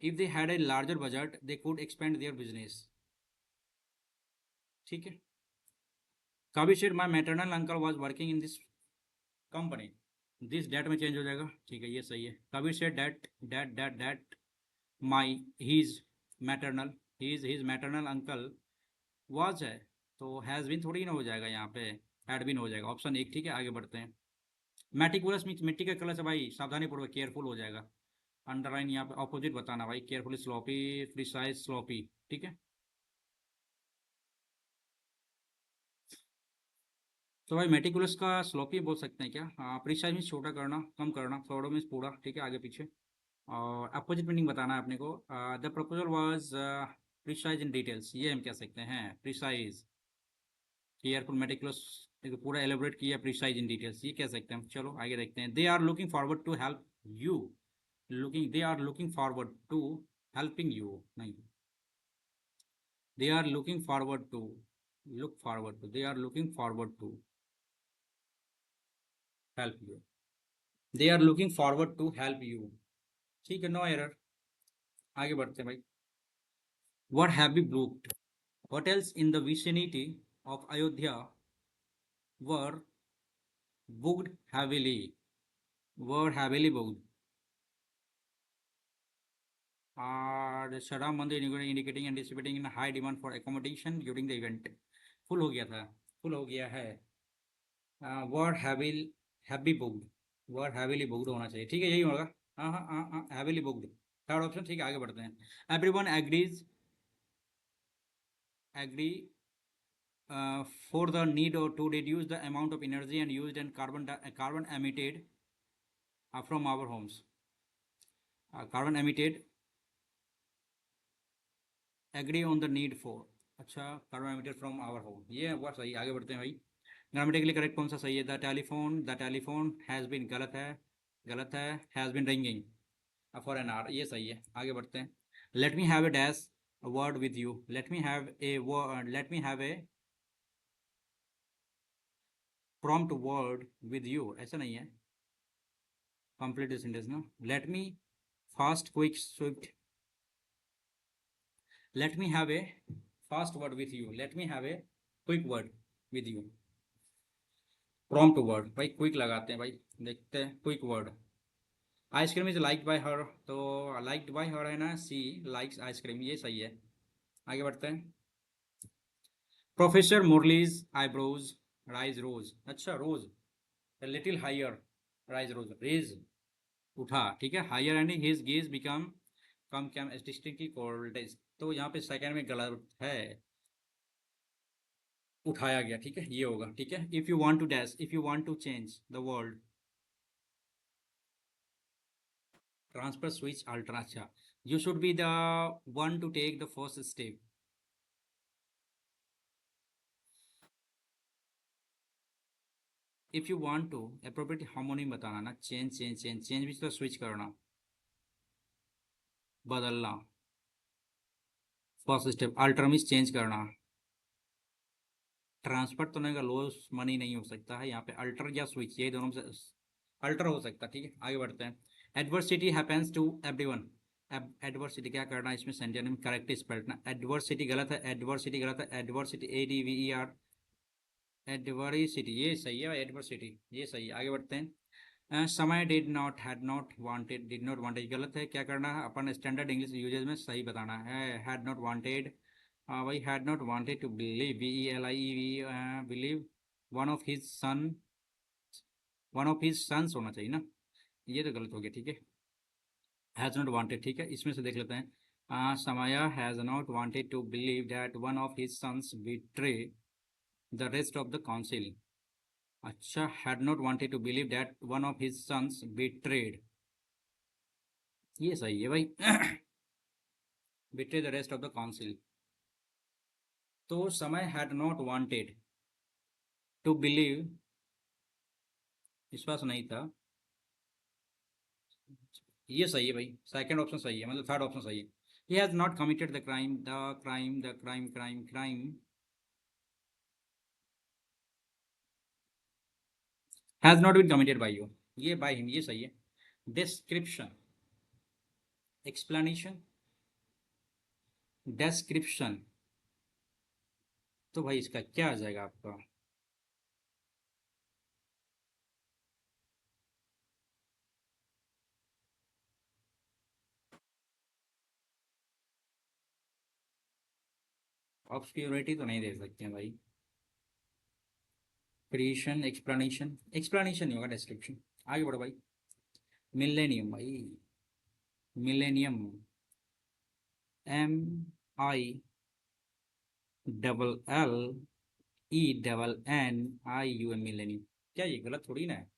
if they had a larger budget they could expand their business. ठीक है। कभी शेर my maternal uncle was working in this company. This date में चेंज हो जाएगा, ठीक है, ये सही है। कबीर शेर that that that that my his maternal, his maternal uncle was है, तो हैज़ बिन थोड़ी ना हो जाएगा यहाँ पे, हैड बिन हो जाएगा। ऑप्शन एक ठीक है, आगे बढ़ते हैं। मेटिकुलस मिट्टी का कलर से भाई सावधानी पूर्वक, केयरफुल हो जाएगा। अंडरलाइन यहाँ पे ऑपोजिट बताना भाई, केयरफुली स्लोपी, प्रिसाइज स्लोपी। ठीक है। तो भाई मेटिकुलस का स्लोपी बोल सकते हैं क्या? हाँ, प्रिसाइज मीन्स छोटा करना, कम करना, फ्लोडो मीन्स पूरा। ठीक है, आगे पीछे। और अपोजिट मीनिंग बताना है अपने को। The proposal was precise in details, ये हम कह सकते हैं। प्रिसाइज, केयरफुल, मेटिकुलस, पूरा एलोबरेट किया, प्रिसाइज इन डिटेल्स, ये कह सकते हैं हम। चलो आगे देखते हैं। They are looking forward to help you. Looking, they are looking forward to helping you नहीं, they are looking forward to, look forward to, they are looking forward to help you, they are looking forward to help you। ठीक है, no error. आगे बढ़ते हैं भाई। what have you booked, hotels in the vicinity of Ayodhya were booked heavily, were heavily booked, are Sharam Mandir indicating anticipating in high demand for accommodation during the event। Full हो गया था, full हो गया है। वर heavy booked, वर heavily booked होना चाहिए। ठीक है, यही होगा। हाँ हाँ हाँ हाँ, हैवीली बुक्ड, थर्ड ऑप्शन। ठीक है, आगे बढ़ते हैं। Everyone agrees, agree for the need to reduce the amount of energy and used and carbon emitted from our homes। carbon emitted, agree on the need for। अच्छा, carbon emitted from our home, ये हुआ सही। आगे बढ़ते हैं भाई। Grammatically correct कौन सा सही है? द टेलीफोन हैज़ बिन, गलत है, गलत है। Has been ringing for an our, ये सही है। आगे बढ़ते हैं। Let me have a dash word with you, let me have a word, let me have a prompt word with you, ऐसा नहीं है। कंप्लीट द सेंटेंस ना। Let me fast quick Swift, let me have a fast word with you, let me have a quick word with you. Prompt word भाई, quick लगाते हैं भाई, देखते हैं। Quick word, ice cream is liked by her, तो liked by हर है ना, सी likes ice cream, ये सही है। आगे बढ़ते हैं। Professor Murali's eyebrows rise rose, अच्छा rose, little higher, rise rose, raise उठा। ठीक है, higher and his gaze become come came distinctly colder, तो यहाँ पे सेकंड में गलत है, उठाया गया। ठीक है, ये होगा। ठीक है, if you want to dash, if you want to change the world, transfer switch ultra, अच्छा, you should be the one to take the first step. If you want to, appropriate harmony बताना ना, change change change, change भी तो switch करना, बदलना। First step, alter means change करना। Transfer तो नहीं, लॉस मनी नहीं हो सकता है यहाँ पे, अल्टर या स्विच, ये दोनों में से अल्टर हो सकता है। ठीक है, आगे बढ़ते हैं। Adversity happens to everyone, adversity क्या करना है इसमें? सेंटेंस में करेक्ट स्पेल्ड ना, एडवर्सिटी गलत है, एडवर्सिटी गलत है, एडवर्सिटी ADVER, एडवर्सिटी, ये सही है, एडवर्सिटी ये सही है। आगे बढ़ते हैं। समय did not, had not wanted, did not wanted गलत है, क्या करना है अपन? स्टैंडर्ड इंग्लिश यूजेज में सही बताना है। हैड नॉट वांटेड, भाई had not wanted to believe, BELIEV, believe one of his son, one of his sons होना चाहिए ना, ये तो गलत हो गया। ठीक है, हैज़ नॉट वांटेड, ठीक है, इसमें से देख लेते हैं। समाया has not wanted to believe that one of his sons betray the rest of the council. अच्छा, had not wanted to believe that one of his sons betrayed, ये सही है भाई। Betray the rest of the council, तो समय had not wanted to believe, विश्वास नहीं था, ये सही है भाई, सेकंड ऑप्शन सही है, मतलब थर्ड ऑप्शन सही है। He has not committed the crime, the crime, the crime, crime, crime has not been committed by you, ये बाय हिम, ये सही है। डिस्क्रिप्शन, एक्सप्लेनेशन, डिस्क्रिप्शन, तो भाई इसका क्या आ जाएगा आपका? ऑब्सक्योरिटी तो नहीं दे सकते हैं भाई। क्रिएशन, एक्सप्लेनेशन, एक्सप्लेनेशन नहीं होगा, डिस्क्रिप्शन। आगे बढ़ो भाई। मिलेनियम भाई, मिलेनियम, MILLENIUM, मिलेनियम। क्या ये गलत थोड़ी ना है,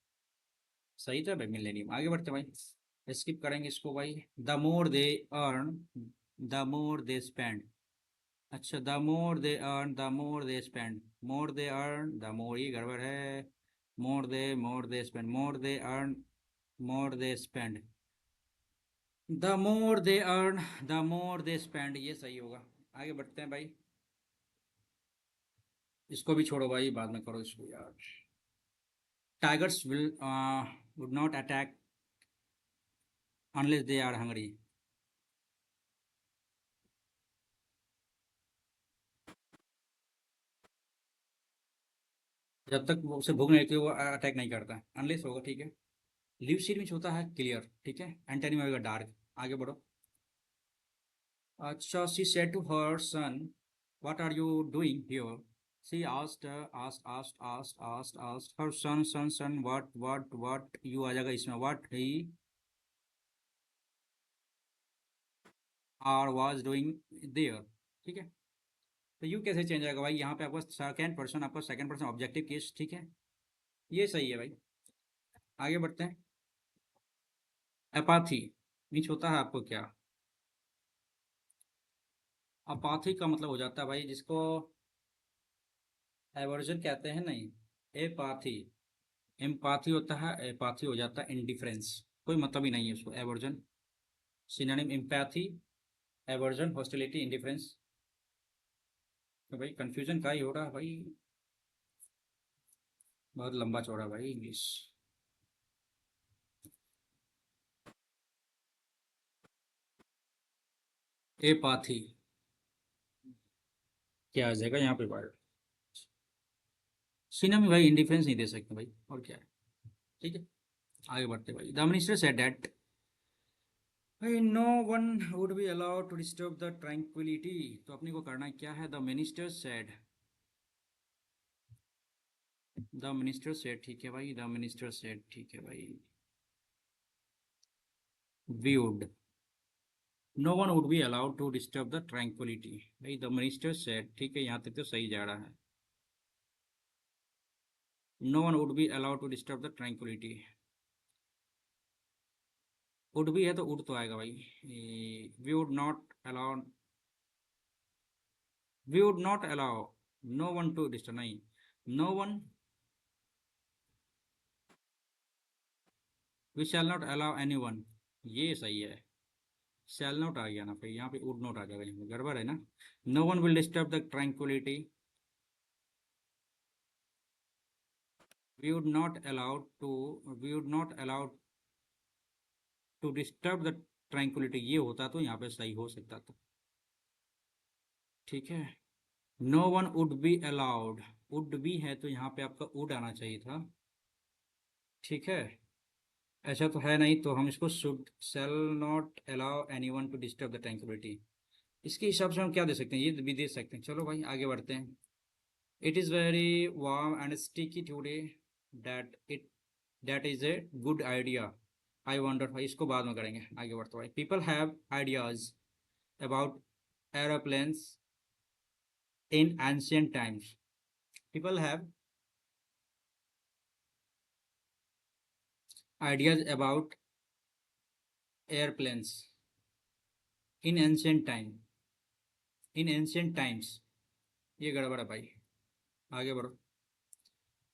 सही तो है भाई मिलेनियम। आगे बढ़ते हैं भाई, स्किप करेंगे इसको भाई। The more they earn, the more they spend. अच्छा, the more they earn, the more they spend, more they earn, the more, ये गड़बड़ है। More they spend, more they earn, more they spend, the more they earn, the more they spend, ये सही होगा। आगे बढ़ते हैं भाई, इसको भी छोड़ो भाई, बाद में करो इसको यार। Tigers will would not attack unless they are hungry. जब तक वो उसे भूख नहीं लगती वो अटैक नहीं करता, अनलेस होगा, ठीक है। लिव सीड में होता है क्लियर, ठीक है। एंटनी में होगा डार्क। आगे बढ़ो। अच्छा, she said to her son, what are you doing here? She asked her son, what you आ जाएगा इसमें, what he or was doing there, ठीक है। तो यू कैसे चेंज आएगा भाई, यहाँ पे आपका सेकंड पर्सन, आपका सेकंड पर्सन ऑब्जेक्टिव केस, ठीक है। ये सही है भाई। आगे बढ़ते हैं। एपाथी मीन्स होता है आपको क्या? अपाथी का मतलब हो जाता है भाई जिसको एवर्जन कहते हैं, नहीं। एपाथी, एम्पाथी होता है, एपाथी हो जाता है इंडिफरेंस, कोई मतलब ही नहीं है उसको। Aversion synonym empathy, aversion hostility indifference. तो भाई कंफ्यूजन का ही हो रहा है भाई, बहुत लंबा चौड़ा भाई इंग्लिश। एपाथी क्या आ जाएगा यहाँ पे भाई? सिनोनिम भाई इंडिफरेंस नहीं दे सकते भाई, और क्या है, ठीक है। आगे बढ़ते भाई। द मिनिस्टर सेड दैट भाई no one would be allowed to disturb the tranquillity, तो अपने को करना क्या है? The minister said, the minister said, ठीक है भाई, द मिनिस्टर सेड, ठीक है भाई। Viewed, no one would be allowed to disturb the tranquillity, भाई द मिनिस्टर सेड, ठीक है, यहाँ तक तो सही जा रहा है। No one would be allowed to disturb the tranquillity, would भी है तो वुड तो आएगा भाई। We would not allow, we would not allow no one to disturb, नहीं, no one, we shall not allow any one, ये सही है। शैल नॉट आ गया ना फिर यहाँ पे, वुड नॉट आ जाएगा, यहाँ पे गड़बड़ है ना। No one will disturb the tranquillity, we would not allowed to, we would not allowed to disturb the tranquillity, ये होता तो यहाँ पे सही हो सकता था, ठीक है। No one would be allowed, would be है तो यहाँ पे आपका वुड आना चाहिए था, ठीक है। ऐसा तो है नहीं, तो हम इसको should sell not allow any one to disturb the tranquillity, इसके हिसाब से हम क्या दे सकते हैं, ये भी दे सकते हैं। चलो भाई आगे बढ़ते हैं। It is very warm and sticky today, it that is a good idea, I wonder, भाई इसको बाद में करेंगे। आगे बढ़ते भाई। People have ideas about aeroplanes in ancient times, people have ideas about airplanes in ancient time, in ancient times, ये गड़बड़ है भाई। आगे बढ़ो।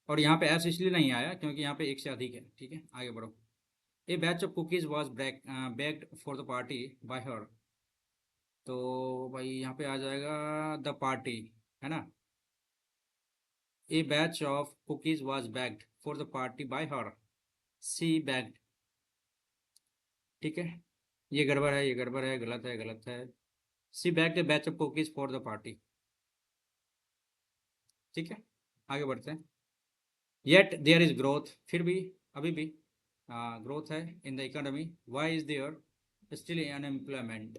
और यहाँ पे एस इसलिए नहीं आया क्योंकि यहाँ पे एक से अधिक है, ठीक है। आगे बढ़ो। A batch of cookies was baked for the party by her, तो भाई यहाँ पे आ जाएगा द पार्टी, है ना। A batch of cookies was baked for the party by her, she bagged. ठीक है, ये गड़बड़ है, ये गड़बड़ है, गलत है, गलत है। She bagged a batch of cookies for the party. ठीक है, आगे बढ़ते हैं। येट देयर इज ग्रोथ, फिर भी, अभी भी ग्रोथ है in the economy. Why is there still unemployment.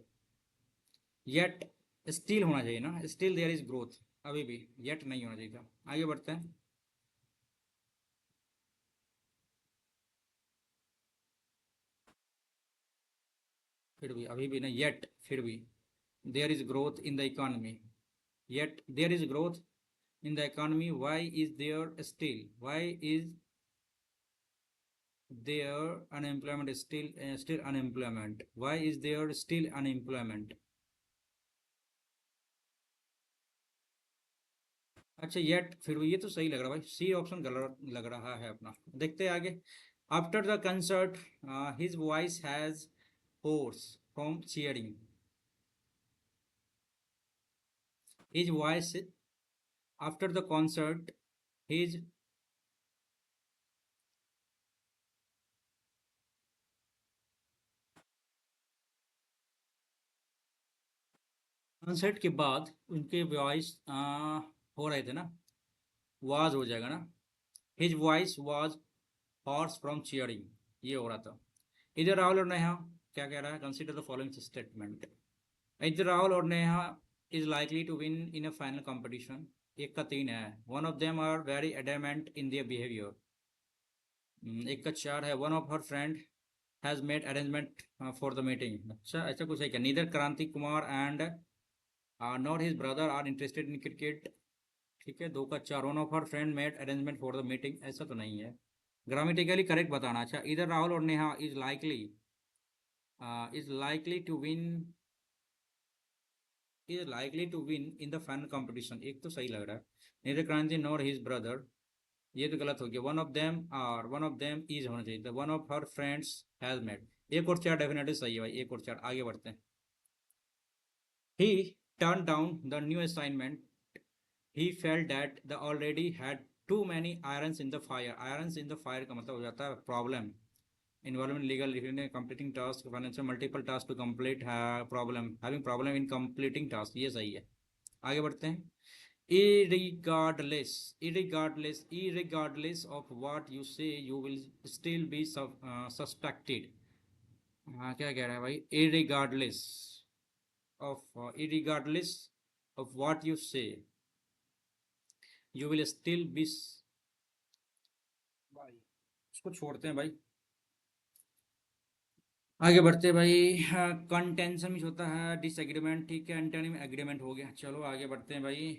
Yet still होना चाहिए ना, स्टिल देयर इज ग्रोथ, अभी भी येट नहीं होना चाहिए था। आगे बढ़ते हैं। फिर भी, अभी भी नहीं, येट, फिर भी there is growth in the economy. Yet there is growth in the economy, why is there still, why is there unemployment is still unemployment, why is there still unemployment। अच्छा, येट, फिर ये तो सही लग रहा भाई, सी ऑप्शन गलत लग रहा है अपना। देखते हैं आगे। After the concert his voice has hoarse from cheering. His voice after the concert, his concert के बाद उनके वॉइस हो रहे थे ना, वाज हो जाएगा ना। His voice was horse from cheering, ये हो रहा था। इधर राहुल और नेहा क्या कह रहा है, कंसिडर द फॉलोइंग स्टेटमेंट। इधर राहुल और Neha is likely to win in a final competition. एक का तीन है, one of them are very adamant in their behaviour. एक का चार है, one of her friend has made arrangement for the meeting. अच्छा, ऐसा कुछ है क्या, neither Kranti Kumar and not his brother are interested in cricket. ठीक है, दो का चार, one of her friend made arrangement for the meeting, ऐसा तो नहीं है। ग्रामेटिकली करेक्ट बताना। अच्छा, इधर राहुल और Neha is likely to win, is likely to win in the final competition, एक तो सही लग रहा है। नेदर क्रांति नॉर हिज ब्रदर, ये तो गलत हो गया। वन ऑफ देम इज होना चाहिए था, one of her friends has made. एक और चार डेफिनेटली सही है भाई, एक और चार। आगे बढ़ते हैं। He turn down the new assignment, he felt that the already had too many irons in the fire. Irons in the fire का मतलब हो जाता है problem, involvement, legal, completing task, financial, multiple task to complete, problem, having problem in completing task, ये सही है। आगे बढ़ते हैं। Irregardless of what you say, you will still be suspected। हाँ, क्या कह रहा है भाई, irregardless of what you say, you will still be, भाई इसको छोड़ते हैं भाई। आगे बढ़ते हैं भाई। कंटेंशन में होता है डिसएग्रीमेंट, ठीक है, एंटोनिम एग्रीमेंट हो गया। चलो आगे बढ़ते हैं भाई।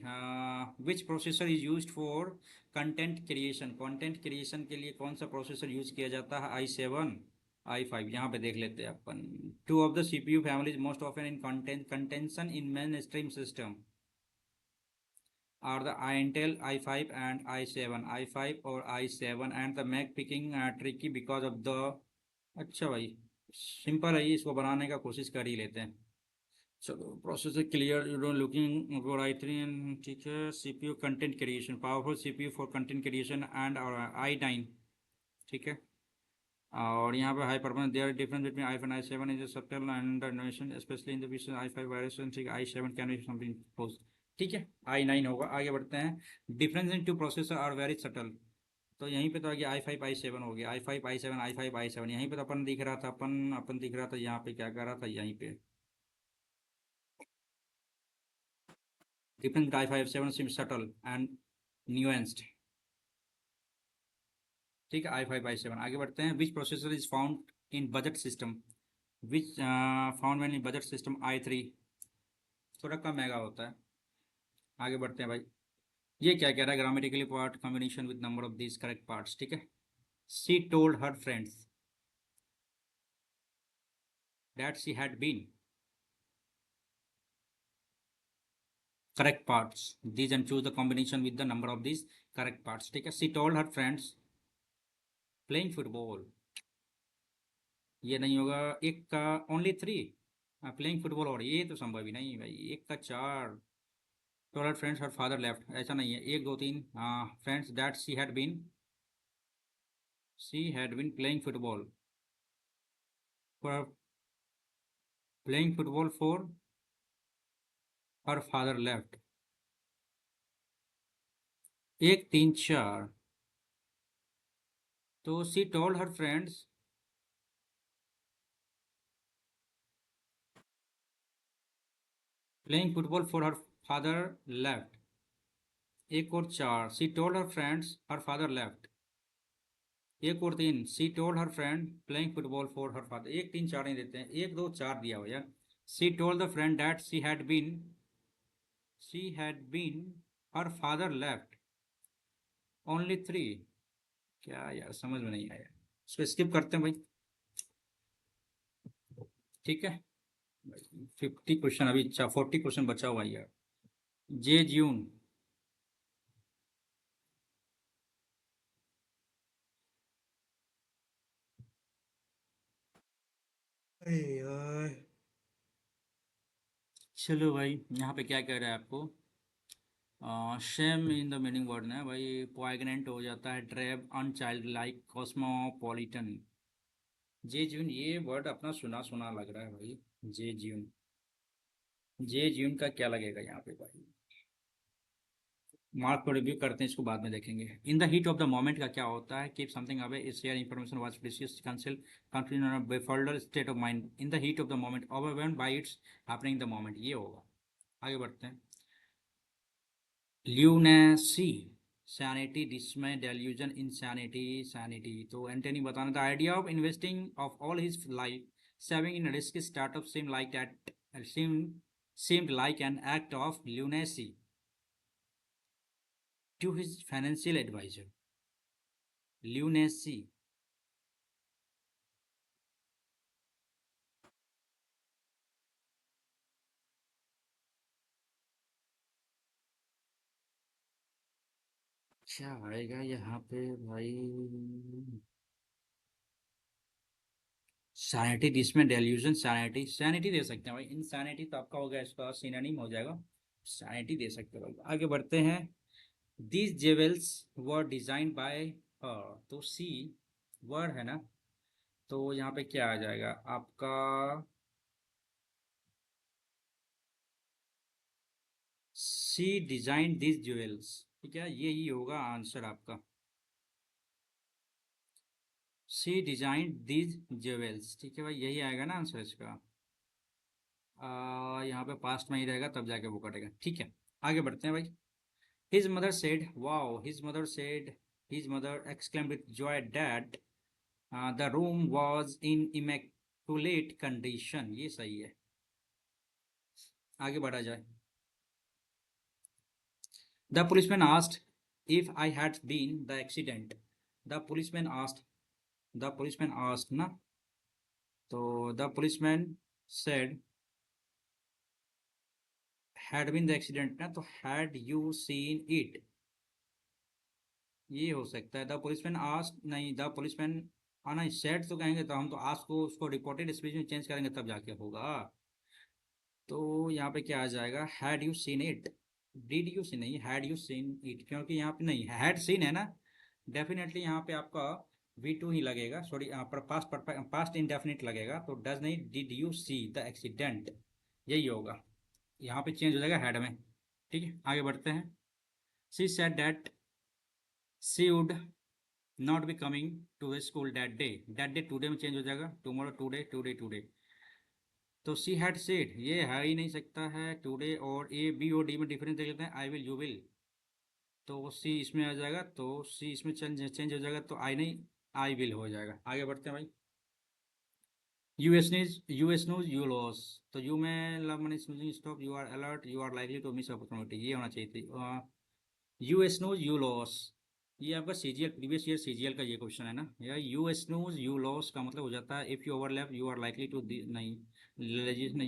Which processor is used for content creation. Content creation के लिए कौन सा प्रोसेसर यूज किया जाता है, i7, i5। यहाँ पे देख लेते हैं अपन। Two of the CPU families most often in contention in mainstream system are the Intel i5 and i7, i5 और i7, and the Mac picking tricky because of the। अच्छा भाई, simple है ये, इसको बनाने का कोशिश कर ही लेते हैं। चलो, processor clear, you don't looking for i3 and, ठीक है। CPU content creation, powerful CPU for content creation and i9। ठीक है, और यहाँ पे high performance, there difference between i5 and i7 is subtle and innovation specially in the which i5 variation. ठीक है, i7 can be something close. ठीक है, i9 होगा। आगे बढ़ते हैं। Difference in two processor are very subtle, तो यहीं पे तो आ गया i5 i7 हो गया, i5 i7 i5 i7। यहीं पे तो अपन दिख रहा था, अपन दिख रहा था, यहाँ पे क्या कर रहा था, यहीं पे difference i5 7 seem subtle and nuanced. ठीक है, i5 i7। आगे बढ़ते हैं। Which processor is found in budget system, which found main in budget system, i3, थोड़ा कम महंगा होता है। आगे बढ़ते हैं भाई। ये क्या कह रहा है, grammatically part combination with number of these correct parts. ठीक है, she told her friends that she had been, correct parts these and choose the combination with the number of these correct parts। ठीक है, she told her friends playing football, ये नहीं होगा। एक का only three, playing football, और ये तो संभव ही नहीं भाई। एक का चार, told her friends her father left, ऐसा नहीं है। एक दो तीन, friends that she had been She had been playing football for playing football for her father left. एक तीन चार. तो she told her friends playing football for her father left. एक और चार. She told her friends her father left. एक और तीन. She told her friend playing football for her father. एक तीन चार नहीं देते हैं, एक दो चार दिया हुआ यार. She told the friend that she had been her father left. Only three. क्या यार समझ में नहीं आया. इसको स्किप करते हैं भाई. ठीक है. 50 क्वेश्चन अभी, अच्छा 40 क्वेश्चन बचा हुआ है यार. जे जून. चलो भाई, यहाँ पे क्या कह रहा है आपको. Shame in the meaning word ना भाई. पोइग्नेंट हो जाता है. ड्रेब, अनचाइल्ड लाइक, कॉस्मोपॉलिटन. जे जून ये वर्ड अपना सुना सुना लग रहा है भाई. जे जून. जे जून का क्या लगेगा यहाँ पे भाई. मार्क को रिव्यू करते हैं, इसको बाद में देखेंगे. In the heat of the moment का क्या होता है. Keep something away, is share information, was precious, conceal, continue befuddled state of mind. In the heat of the moment, overwhelmed by its happening the moment, ये होगा. आगे बढ़ते हैं. Lunacy. Sanity, dismay, delusion, insanity, sanity. तो Antony बताना. The idea of investing of all his life saving in risk startup seemed like an act of lunacy to his financial advisor. Lunacy. क्या आएगा यहाँ पे भाई. सैनिटी, जिसमें delusion, sanity, sanity दे सकते हैं भाई. इनसैनिटी तो आपका हो गया, इसका सिनोनिम हो जाएगा. सैनिटी दे सकते हैं भाई. आगे बढ़ते हैं. These jewels were design by her. तो सी वर्ड है ना, तो यहाँ पे क्या आ जाएगा आपका. सी डिजाइन दिस ज्वेल्स. ठीक है, यही होगा आंसर आपका. सी डिजाइन दिस ज्वेल्स. ठीक है भाई, यही आएगा ना आंसर इसका. यहाँ पे पास्ट में ही रहेगा, तब जाके वो कटेगा. ठीक है, आगे बढ़ते हैं भाई. His mother said, wow. His mother exclaimed with joy that the room was in immaculate condition. ये सही है. आगे बढ़ा जाए. The policeman asked if I had been the accident. The policeman asked. The policeman asked ना. तो the policeman said had been the accident ना, तो had you seen it, ये हो सकता है. द पुलिसमैन आस्क नहीं, द पुलिसमैन आना सेट तो कहेंगे, तो हम तो आस्क को उसको रिपोर्टेड स्पीच में चेंज करेंगे तब जाके होगा. तो यहाँ पे क्या आ जाएगा. Had you seen it. Did you see नहीं, हैड यू सीन इट, क्योंकि यहाँ पे नहीं हैड सीन है ना. डेफिनेटली यहाँ पे आपका V2 ही लगेगा. सॉरी, यहाँ पर पास्ट इंडेफिनिट लगेगा. तो डज नहीं, did you see the accident, यही होगा. यहाँ पे चेंज हो जाएगा हेड में. ठीक है, आगे बढ़ते हैं. She said that she would not be coming to the school that day. That day today में चेंज हो जाएगा. Tomorrow, today, today, today. तो सी हैड सेड, ये है ही नहीं सकता है. टूडे और ए बी और डी में डिफरेंस देख लेते हैं. I will, you will. तो सी इसमें आ जाएगा, तो सी इसमें चेंज चेंज हो जाएगा, तो आई नहीं, आई विल हो जाएगा. आगे बढ़ते हैं भाई. You snooze you lose. तो यू में love money snoozing stop, you are alert, you are likely to miss opportunity, ये होना चाहिए थी. यू स्नूज यू लॉस, ये आपका सीजीएल प्रीवियस ईयर सीजीएल का ये क्वेश्चन है ना. या यू स्नूज यू लॉस का मतलब हो जाता है if you overlap you are likely to नहीं.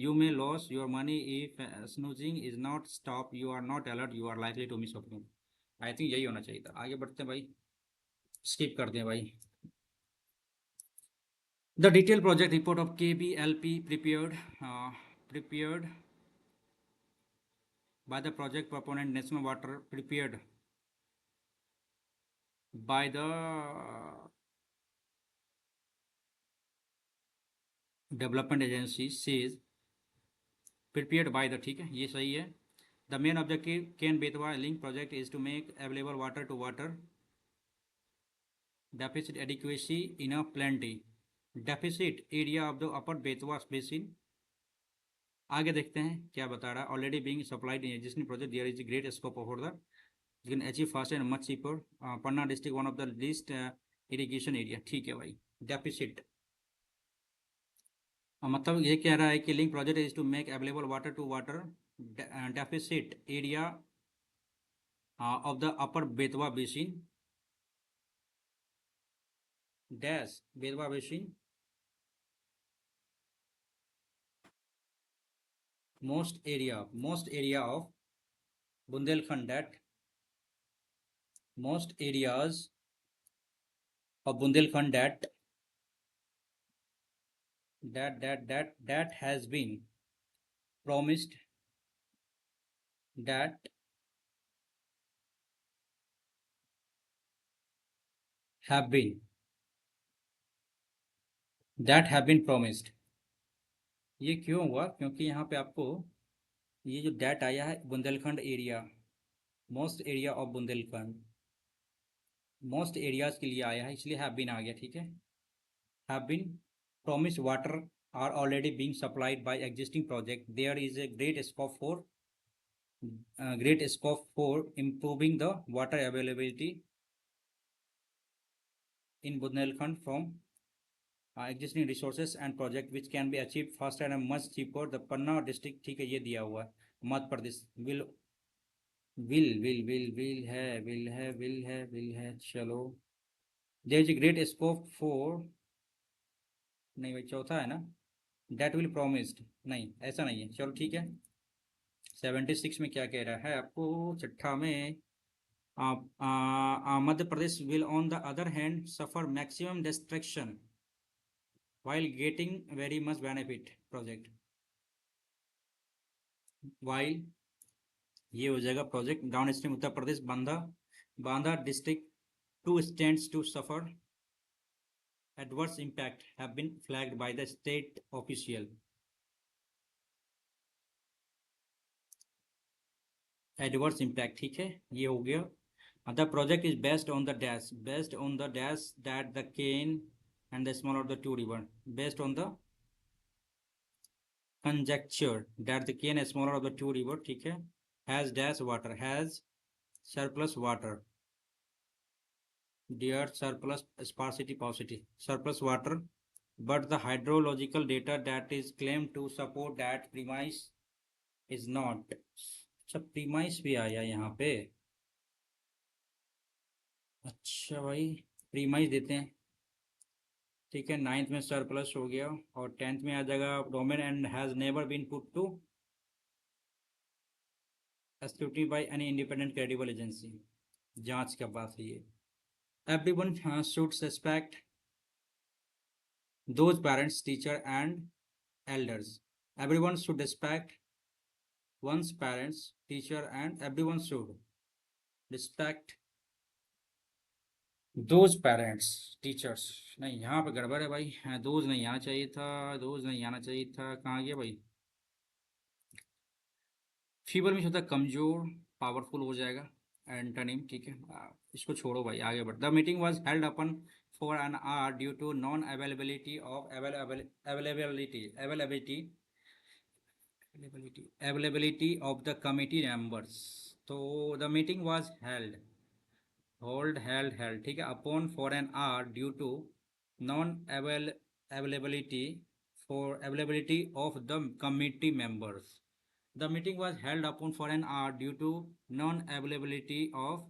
You may loss your money if snoozing is not stop, you are not alert, you are likely to miss opportunity. I think यही होना चाहिए था. आगे बढ़ते हैं भाई, स्किप कर दें भाई. The detail project report of KBLP prepared by the project proponent National Water, prepared by the development agency says prepared by the, ठीक है ये सही है। The main objective Ken Betwa link project is to make available water to water deficit adequacy enough plenty deficit area of the upper Betwa basin। आगे देखते हैं क्या बता रहा है। Already being supplied in existing project there is great scope for the you can achieve fast and much cheaper. Panna district one of the least irrigation area, ठीक है भाई। डेफिसिट मतलब ये कह रहा है कि link project is to make available water to water deficit area of the upper Betwa basin dash Betwa basin most area of Bundelkhand that most areas of Bundelkhand that has been promised that have been promised। ये क्यों हुआ? क्योंकि यहाँ पे आपको ये जो date आया है Bundelkhand area, most area of Bundelkhand, most areas के लिए आया है इसलिए हैव बीन आ गया, ठीक है। Have been promised water are already being supplied by existing project there is a great scope for improving the water availability in Bundelkhand from existing resources and project which can be achieved faster and much cheaper the Panna district, ठीक है ये दिया हुआ है मध्य Pradesh. Will है चलो। There is great scope for, नहीं भाई चौथा है ना, डेट विल प्रोमिस्ड, नहीं ऐसा नहीं है, चलो ठीक है। 76 में क्या कह रहा है आपको, छठा में Madhya Pradesh will on the other hand suffer maximum distraction while getting very much benefit project while ये हो जाएगा project downstream Uttar Pradesh Banda district to stands to suffer adverse impact have been flagged by the state official adverse impact, ठीक है ये हो गया। the project is based on the dash that the cane and the small of the two river based on the conjecture that the cane is smaller of the two river, ठीक है। has dash water has surplus water dear surplus sparsity paucity surplus water but the hydrological data that is claimed to support that premise is not। अच्छा premise भी आया यहाँ पे, अच्छा भाई premise देते हैं, ठीक है। नाइन्थ में सरप्लस हो गया और 10th में आ जाएगा domain and has never been put to scrutiny by any independent credible agency, जांच का बात है ये। Everyone should suspect those parents teacher and elders everyone should respect one's parents teacher and everyone should respect those parents teachers। नहीं यहाँ पे गड़बड़ है भाई, दोज नहीं आना चाहिए था, दोज नहीं आना चाहिए था, कहाँ गया भाई। फीबल में होता है कमजोर, पावरफुल हो जाएगा एंटोनिम, ठीक है। इसको छोड़ो भाई आगे बढ़। The meeting was held upon for an hour due to non availability of availability of the committee members. तो द मीटिंग वाज हेल्ड ठीक है upon for an hour due to non availability availability of the committee members. The meeting was held upon for an hour due to non-availability of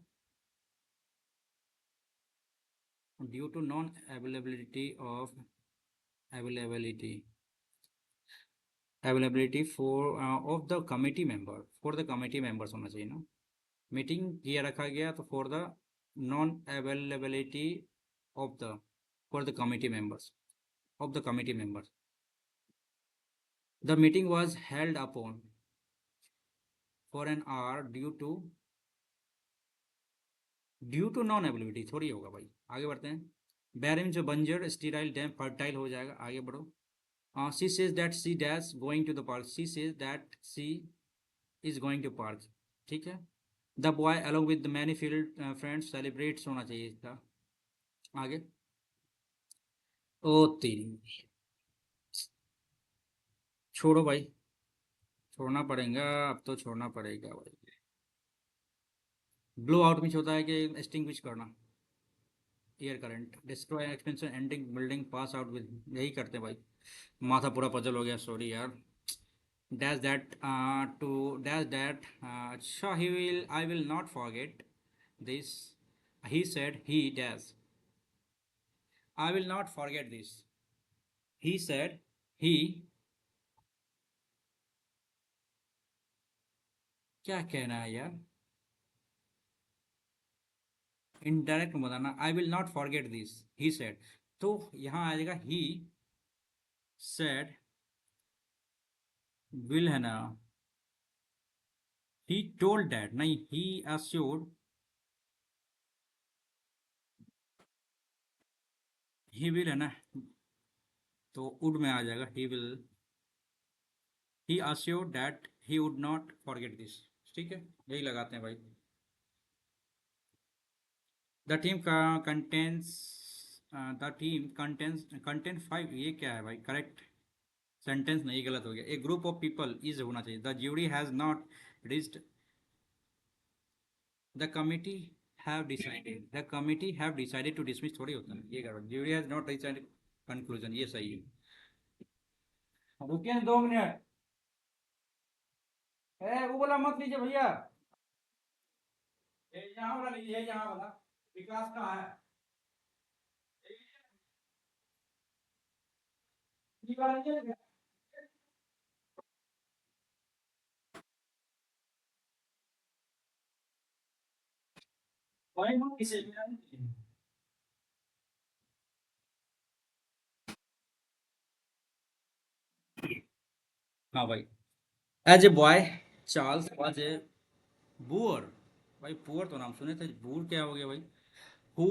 availability for of the committee member for the committee members होना चाहिए ना। Meeting ये रखा गया तो for the non availability of the for the committee members of the committee members. The meeting was held upon for an hour due to non availability थोड़ी होगा भाई। आगे बढ़ते हैं। बैरिंग जो बंजर स्टीराइल डैम फर्टाइल हो जाएगा, आगे बढ़ो। She says that she dash going to the park. She says that she is going to park. ठीक है. The boy along with the many field friends celebrates होना चाहिए इसका. आगे. ओ तेरी. छोड़ो भाई. छोड़ना पड़ेगा. अब तो छोड़ना पड़ेगा भाई. ब्लो आउट मीन्स होता है कि एक्सटिंग्विश करना. Air current. Destroy expansion ending building pass out with. यही करते हैं भाई. माथा पूरा पजल हो गया. सॉरी यार. Dash that to dash that. अच्छा he will I will not forget this. He said he dash. I will not forget this. He said he. क्या कहना है यार. इनडायरेक्ट बताना. I will not forget this. He said. तो यहाँ आ जाएगा ही सेड. विल है ना. He told that. नहीं. He assured. ही विल है ना. तो वुड में आ जाएगा. He will. He assured that he would not forget this. ठीक है. यही लगाते हैं भाई. The team contains. The team contains content 5. ये क्या है भाई. करेक्ट सेंटेंस नहीं. गलत हो गया. A group of people is होना चाहिए. The jury has not reached. The committee have decided. The committee have decided to dismiss. थोड़ी होता है ये. गड़बड़. Jury has not decided conclusion. ये सही है. रुकिए 2 मिनट. वो बोला मत लीजिए भैया. यहाँ वाला लीजिए. यहाँ वाला विकास का है. ये वाला लीजिए. वही ना, इसे. हाँ भाई. As a boy Charles was a boor. भाई पुअर तो नाम सुने थे. बूर क्या हो गया भाई. Who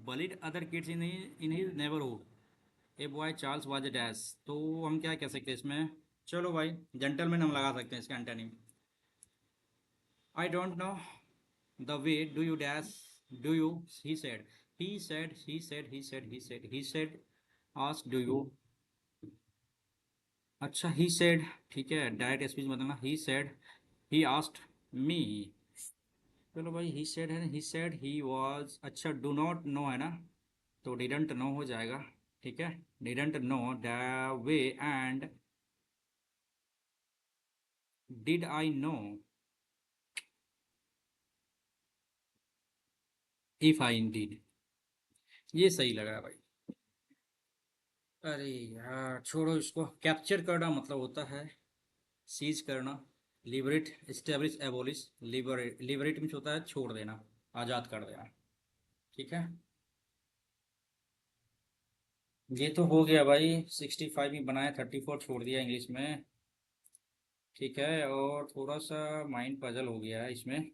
bullied other kids in his neighborhood. A boy Charles was A dash. तो हम क्या कह सकते हैं इसमें. चलो भाई जेंटलमैन हम लगा सकते हैं इसका antonym. I don't know the way do you dash. Do you. He said. He said ask do you. अच्छा ही सेड. ठीक है. डायरेक्ट स्पीच बताना. ही सेड ही आस्क्ड मी. चलो भाई. ही सेड है. ही सेड ही वाज. अच्छा do not know है ना. तो डिडंट नो हो जाएगा. ठीक है. Didn't know the way and did I know if I did. ये सही लगा भाई. अरे यार छोड़ो इसको. कैप्चर करना मतलब होता है सीज करना. Liberate establish abolish. Liberate means होता है छोड़ देना. आज़ाद कर देना. ठीक है. ये तो हो गया भाई. 65 में बनाया. 34 छोड़ दिया इंग्लिश में. ठीक है. और थोड़ा सा माइंड पजल हो गया है इसमें.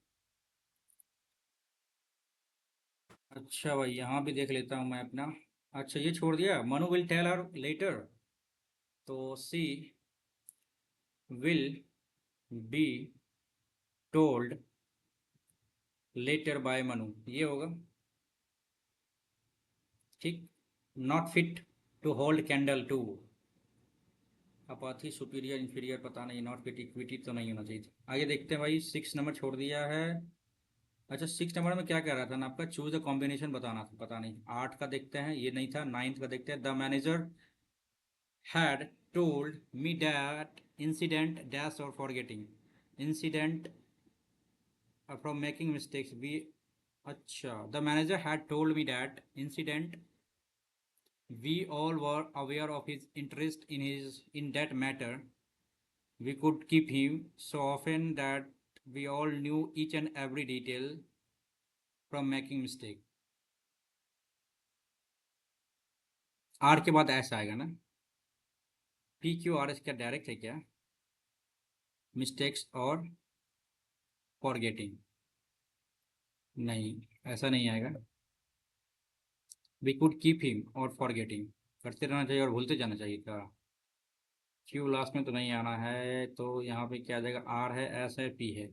अच्छा भाई यहाँ भी देख लेता हूँ मैं अपना. अच्छा ये छोड़ दिया. Manu will tell her later. तो she will be told later by Manu. ये होगा. ठीक. Not fit to hold candle to. Apathy superior inferior पता नहीं. नॉट फिट इक्विटी तो नहीं होना चाहिए. आगे देखते हैं भाई. 6 नंबर छोड़ दिया है. अच्छा 6 नंबर में क्या कह रहा था ना आपका. चूज द कॉम्बिनेशन बताना था. पता नहीं. 8 का देखते हैं. ये नहीं था. 9th का देखते हैं. The manager had told me that incident dash or forgetting. Incident from making mistakes. We. अच्छा. The manager had told me that incident. We all were aware of his interest in that matter. We could keep him so often that we all knew each and every detail from making mistake. R के बाद ऐसा आएगा ना. P Q R S क्या direct है क्या. Mistakes और forgetting. नहीं. ऐसा नहीं आएगा. वी कुड कीप हिम और फॉरगेटिंग. करते रहना चाहिए और भूलते जाना चाहिए क्या? क्यू लास्ट में तो नहीं आना है, तो यहाँ पे क्या आ जाएगा? आर है, एस है, पी है।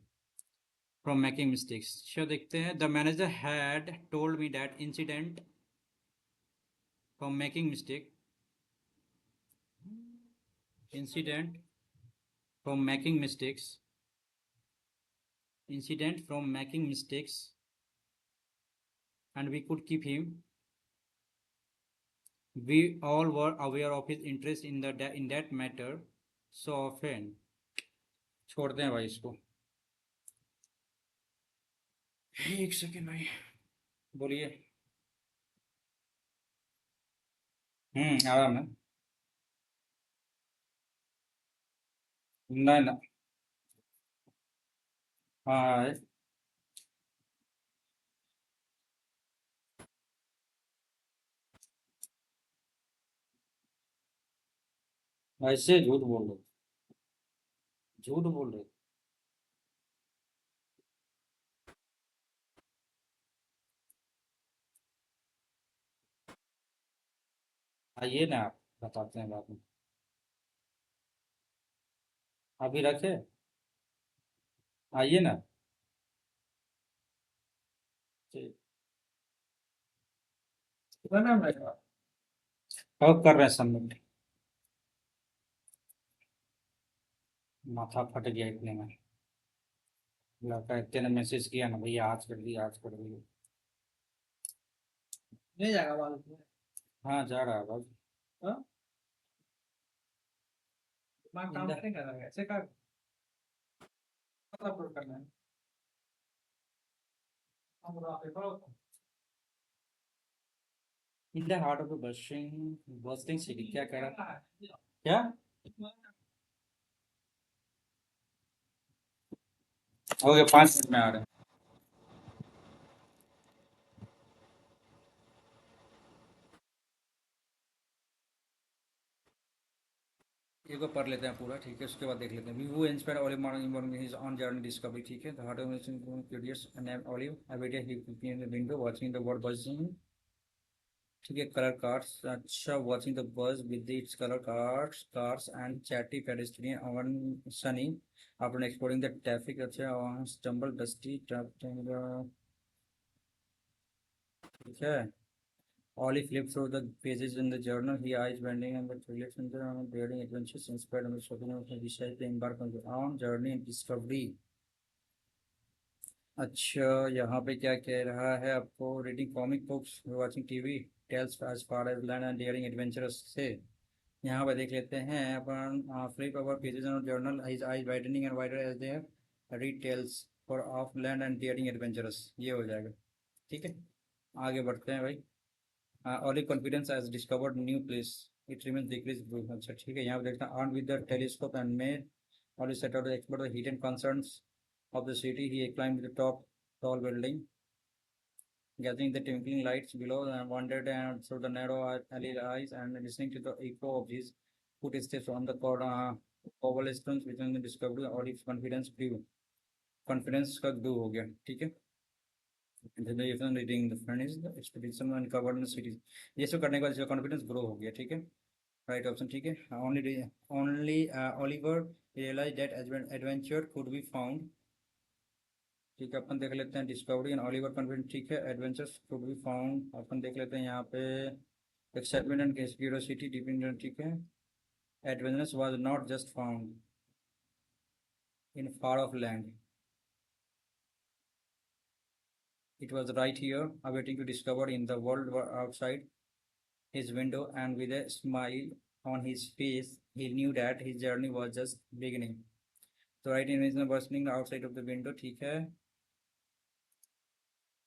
फ्रॉम मेकिंग मिस्टेक्स, चलो देखते हैं। The manager had told me that incident from making mistake, incident from making mistakes, incident from making mistakes, and we could keep him. We all were aware of his interest in that matter so often. छोड़ते हैं भाई इसको। एक second भाई, बोलिए। आराम है। ना ना। हाँ है। ऐसे झूठ बोल रहे, झूठ बोल रहे। आइए ना, आप बताते हैं बाद में। अभी रखे, आइए ना। ठीक। कब कर रहे हैं सबमिट? माथा फट गया इतने में। लड़का इतने ने मैसेज किया ना, भैया आज कर दिया, आज कर दिया। नहीं जाएगा बाल में। हाँ जा रहा है बस। हाँ? दिमाग काम नहीं कर रहा है ऐसे का, अपलोड करना है। हम रहा paper in the heart of the bustling city, क्या कह रहा है? क्या? हो गया, 5 मिनट में आ रहे हैं। एक बार पढ़ लेते हैं पूरा, ठीक है, उसके बाद देख लेते हैं। वो inspire olive morning his on journey discovery, ठीक है। The heart of curious and olive awaited he in the window watching the world buzzing, ठीक है। कलर कार्ड्स, अच्छा, watching the bus with its colour cards cars and chatty pedestrian on Sunny after exploring the traffic, अच्छा, stumble dusty, ठीक है। Ollie flipped through the pages in the journal, his eyes bending and the relates in the daring adventures inspired him to decide to embark on the own journey and discovery. अच्छा, यहाँ पे क्या कह रहा है आपको? Reading comic books, watching TV, tales as far as land and daring adventures से। यहाँ पे देख लेते हैं अपन। Flip over pages in journal, his eyes widening and wider as they read tales for of land and daring adventures, ये हो जाएगा, ठीक है। आगे बढ़ते हैं भाई। only confidence has discovered new place, it remains decreased growth, अच्छा ठीक है। यहाँ पे देखते हैं, armed with the telescope and made only set out to explore the hidden concerns of the city, he climbed the top tall building, gathering the twinkling lights below, and wandered through the narrow alley eyes and listening to the echo of his footsteps on the cobblestones within the discovery, और his confidence grew, confidence का grow हो गया, ठीक है। Reading the friend is the expedition and covered the cities, ये सब करने के बाद कॉन्फिडेंस ग्रो हो गया, ठीक है। राइट ऑप्शन, ठीक है। Only only Oliver realise that adventure could be found, ठीक है। अपन देख लेते हैं डिस्कवरी एंड ओलिवर कॉन्फिडेंस, ठीक है। एडवेंचर्स कुड बी फाउंड, अपन देख लेते हैं यहाँ पे। एक्साइटमेंट एंड क्यूरियोसिटी डिपेंडेंट, ठीक है। Adventurous was not just found in far off land, it was right here awaiting to discover in the world outside his window, and with a smile on his face, he knew that his journey was just beginning. तो right image में bursting outside of the window, ठीक है।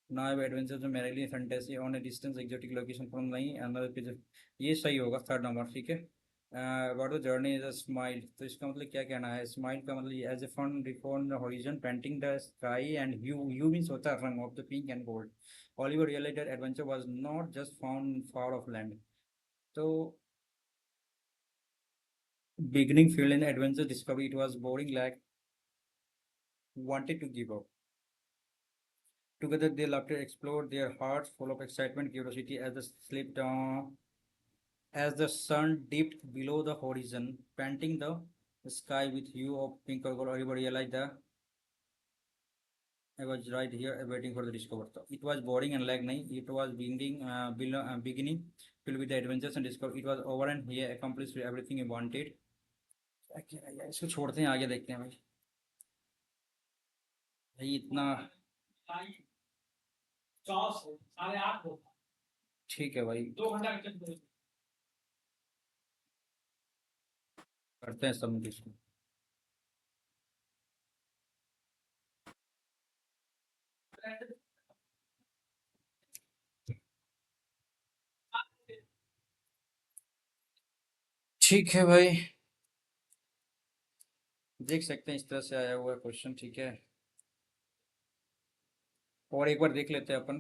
Now adventure में merrily fantasy on a distance exotic location from, नहीं another page, ये सही होगा, third number, ठीक है। About the journey is a smile, तो इसका मतलब क्या कहना है? स्माइल का मतलब as a fun reform the horizon painting the sky and you means होता है रंग of the pink and gold. Oliver realised that adventure was not just found far off land, तो beginning field in adventure discovery, it was boring, like wanted to give up. Together they loved to explore their hearts full of excitement, curiosity as they slipped down. as the sun dipped below the horizon, painting the sky with hue of pink or gold. Everybody realized the I was right here waiting for the discovery. So it was boring and like nahi. It was beginning filled with the adventures and discovery. It was over and he accomplished everything he wanted. क्या किया यार, इसको छोड़ते हैं आगे देखते हैं भाई। भाई इतना ठीक है भाई, 2 घंटा करते हैं सबमिट इसको। ठीक है भाई, देख सकते हैं इस तरह से आया हुआ क्वेश्चन, ठीक है। और एक बार देख लेते हैं अपन,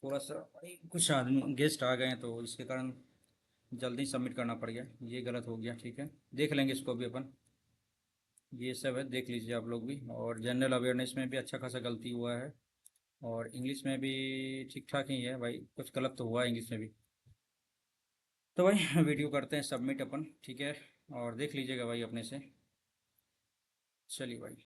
थोड़ा सा भाई कुछ आदमी गेस्ट आ गए हैं तो इसके कारण जल्दी सबमिट करना पड़ गया, ये गलत हो गया, ठीक है। देख लेंगे इसको भी अपन, ये सब है देख लीजिए आप लोग भी। और जनरल अवेयरनेस में भी अच्छा खासा गलती हुआ है, और इंग्लिश में भी ठीक ठाक ही है भाई, कुछ गलत तो हुआ है इंग्लिश में भी। तो भाई वीडियो करते हैं सबमिट अपन, ठीक है। और देख लीजिएगा भाई अपने से, चलिए भाई।